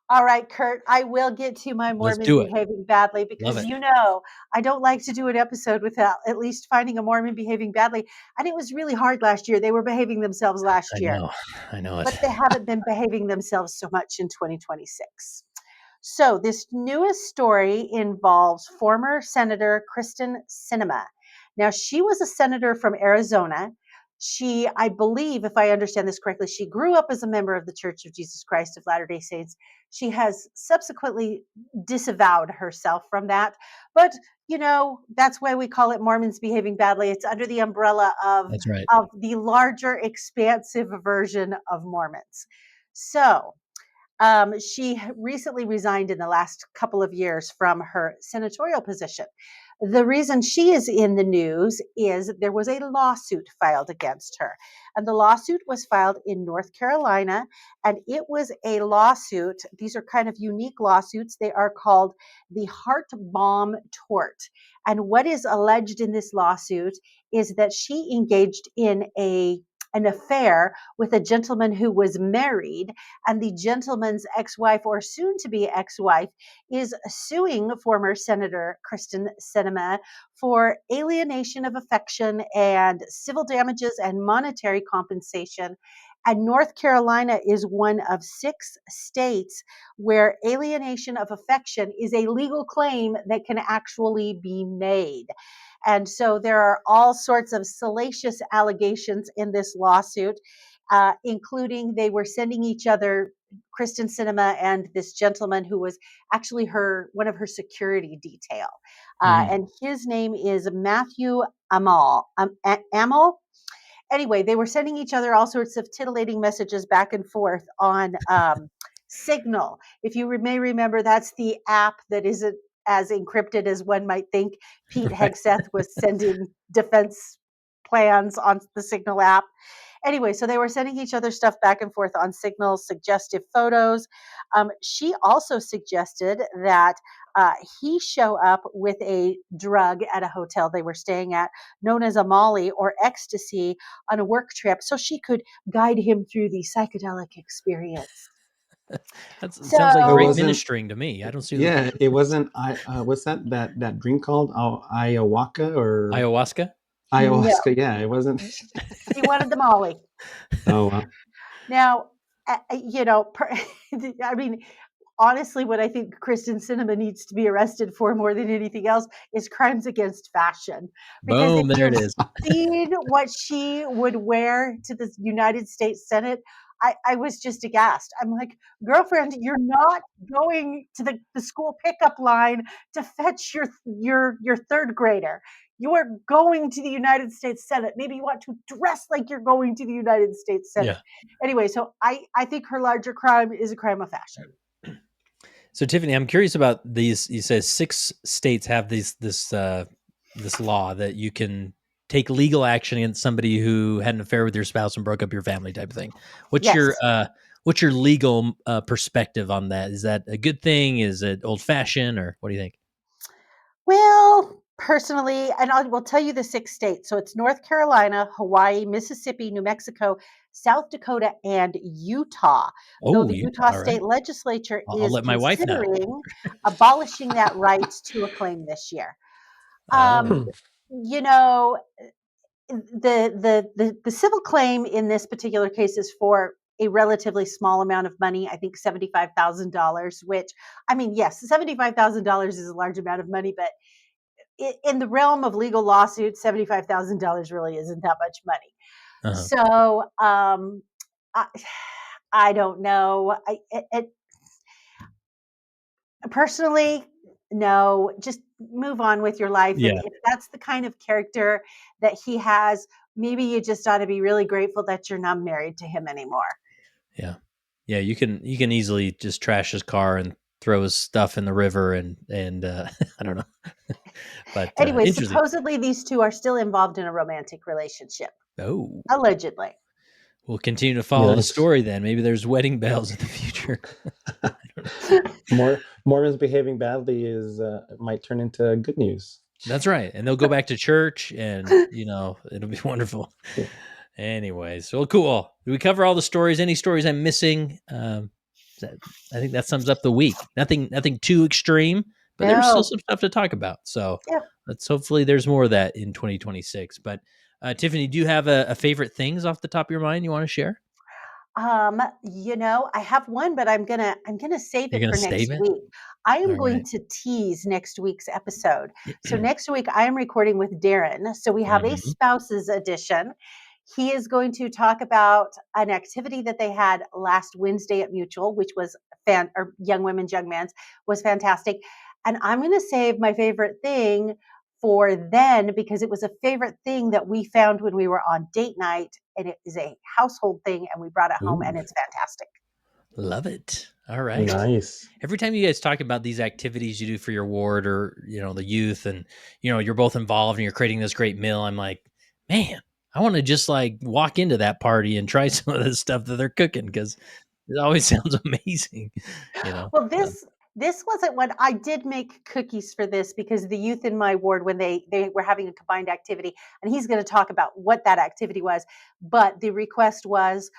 All right, Kurt, I will get to my Let's Mormon do it. behaving badly Love because it. I don't like to do an episode without at least finding a Mormon behaving badly. And it was really hard last year. They were behaving themselves last year, I know it. but they haven't been behaving themselves so much in 2026. So this newest story involves former Senator Kyrsten Sinema. Now, she was a senator from Arizona. She, I believe, if I understand this correctly, she grew up as a member of the Church of Jesus Christ of Latter-day Saints. She has subsequently disavowed herself from that. But, that's why we call it Mormons behaving badly. It's under the umbrella That's right. of the larger, expansive version of Mormons. So, she recently resigned in the last couple of years from her senatorial position. The reason she is in the news is there was a lawsuit filed against her. And the lawsuit was filed in North Carolina. And it was a lawsuit. These are kind of unique lawsuits. They are called the Heart Bomb Tort. And what is alleged in this lawsuit is that she engaged in an affair with a gentleman who was married, and the gentleman's ex-wife or soon to be ex-wife is suing former Senator Kyrsten Sinema for alienation of affection and civil damages and monetary compensation. And North Carolina is one of 6 states where alienation of affection is a legal claim that can actually be made. And so there are all sorts of salacious allegations in this lawsuit, including they were sending each other, Kyrsten Sinema and this gentleman who was actually one of her security detail. And his name is Matthew Amal. Amal? Anyway, they were sending each other all sorts of titillating messages back and forth on Signal. If you may remember, that's the app that isn't as encrypted as one might think. Pete Hegseth was sending defense plans on the Signal app. Anyway, so they were sending each other stuff back and forth on Signal, suggestive photos. She also suggested that he show up with a drug at a hotel they were staying at, known as a Molly or ecstasy, on a work trip, so she could guide him through the psychedelic experience. That So, sounds like It great wasn't. ministering to me. I don't see Yeah, it wasn't. What's that drink called? Oh, ayahuasca or ayahuasca. no, ayahuasca? Yeah, it wasn't. he wanted the Molly. Oh wow. Now, I mean, honestly, what I think Kyrsten Sinema needs to be arrested for more than anything else is crimes against fashion. Because if Boom, there it you've is. seen what she would wear to the United States Senate, I was just aghast. I'm like, girlfriend, you're not going to the school pickup line to fetch your third grader. You are going to the United States Senate. Maybe you want to dress like you're going to the United States Senate. Yeah. Anyway, so I think her larger crime is a crime of fashion. So Tiffany, I'm curious about these. You said 6 states have this law that you can take legal action against somebody who had an affair with your spouse and broke up your family, type of thing. What's Yes. your legal perspective on that? Is that a good thing? Is it old fashioned, or what do you think? Well, personally, and I will tell you the 6 states. So it's North Carolina, Hawaii, Mississippi, New Mexico, South Dakota, and Utah. Though Oh, the Utah. Utah All right. State Legislature I'll is let my wife know. considering abolishing that right to a claim this year. Oh. You know, the civil claim in this particular case is for a relatively small amount of money. I think $75,000, which, I mean, yes, $75,000 is a large amount of money, but in the realm of legal lawsuits, $75,000 really isn't that much money. Uh-huh. So I don't know. Personally, no, just move on with your life. Yeah. And if that's the kind of character that he has, maybe you just ought to be really grateful that you're not married to him anymore. Yeah. Yeah. You can easily just trash his car and throw his stuff in the river and I don't know. But Anyway, interesting. supposedly these two are still involved in a romantic relationship, Oh, allegedly. we'll continue to follow the Yes. story then. Maybe there's wedding bells in the future. Mormons behaving badly might turn into good news. That's right. And they'll go back to church and, it'll be wonderful. Yeah. Anyways, well, cool. Did we cover all the stories? Any stories I'm missing? I think that sums up the week. Nothing too extreme, but there's still No. some stuff to talk about. So Yeah. let's hopefully there's more of that in 2026. But Tiffany, do you have a favorite things off the top of your mind you want to share? I have one, but I'm gonna save You're it gonna for save next it? week. I am All going right. to tease next week's episode. So next week I am recording with Darren. So we have a Mhm. spouses edition. He is going to talk about an activity that they had last Wednesday at Mutual, which was Young Women's, Young Men's, was fantastic. And I'm going to save my favorite thing for then, because it was a favorite thing that we found when we were on date night, and it is a household thing, and we brought it home, Ooh. and it's fantastic. Love it. All right. Nice. Every time you guys talk about these activities you do for your ward or, the youth and, you're both involved and you're creating this great meal, I'm like, man, I want to just like walk into that party and try some of the stuff that they're cooking because it always sounds amazing, Well, So, this wasn't what I did make cookies for this, because the youth in my ward, when they were having a combined activity, and he's going to talk about what that activity was, but the request was,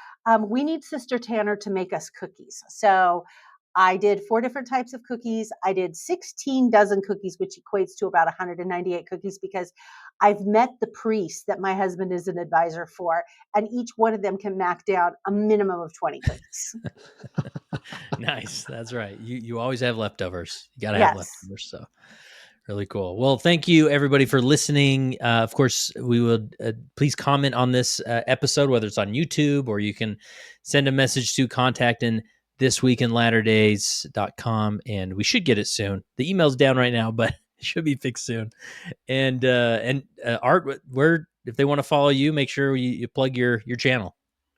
we need Sister Tanner to make us cookies. So I did 4 different types of cookies. I did 16 dozen cookies, which equates to about 198 cookies, because I've met the priest that my husband is an advisor for, and each one of them can knock down a minimum of 20 cookies. nice. That's right. You always have leftovers. You got to have Yes. leftovers. So really cool. Well, thank you everybody for listening. Of course, we would please comment on this episode, whether it's on YouTube or you can send a message to contact@thisweekinlatterday's.com and we should get it soon. The email's down right now, but it should be fixed soon. And Art, where if they want to follow you, make sure you plug your channel.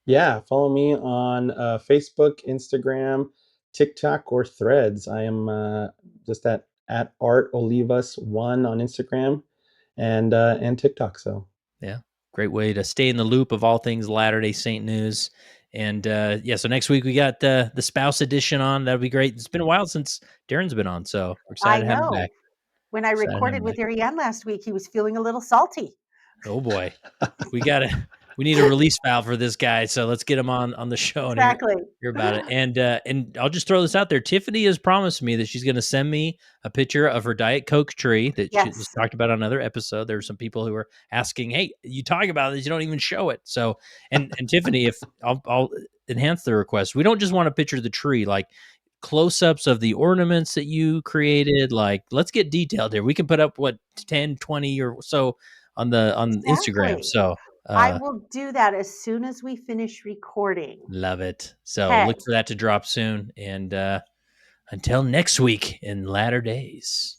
Yeah, follow me on Facebook, Instagram, TikTok, or Threads. I am just at Art Olivas1 on Instagram and TikTok. So Yeah, great way to stay in the loop of all things Latter-day Saint news. And so next week we got the spouse edition on. That'll be great. It's been a while since Darren's been on, so we're excited I to have him know. back. When I Excited to have recorded him with back. Ariane last week, he was feeling a little salty. Oh boy, we need a release valve for this guy. So let's get him on the show and Exactly. hear about it. And I'll just throw this out there. Tiffany has promised me that she's going to send me a picture of her Diet Coke tree that she Yes. just talked about on another episode. There were some people who were asking, "Hey, you talk about this, you don't even show it." So, and Tiffany, if I'll enhance the request, we don't just want a picture of the tree, like close-ups of the ornaments that you created. Like, let's get detailed here. We can put up 10, 20 or so on Instagram. Exactly. So I will do that as soon as we finish recording. love it. So Okay. look for that to drop soon. And until next week in Latter Days.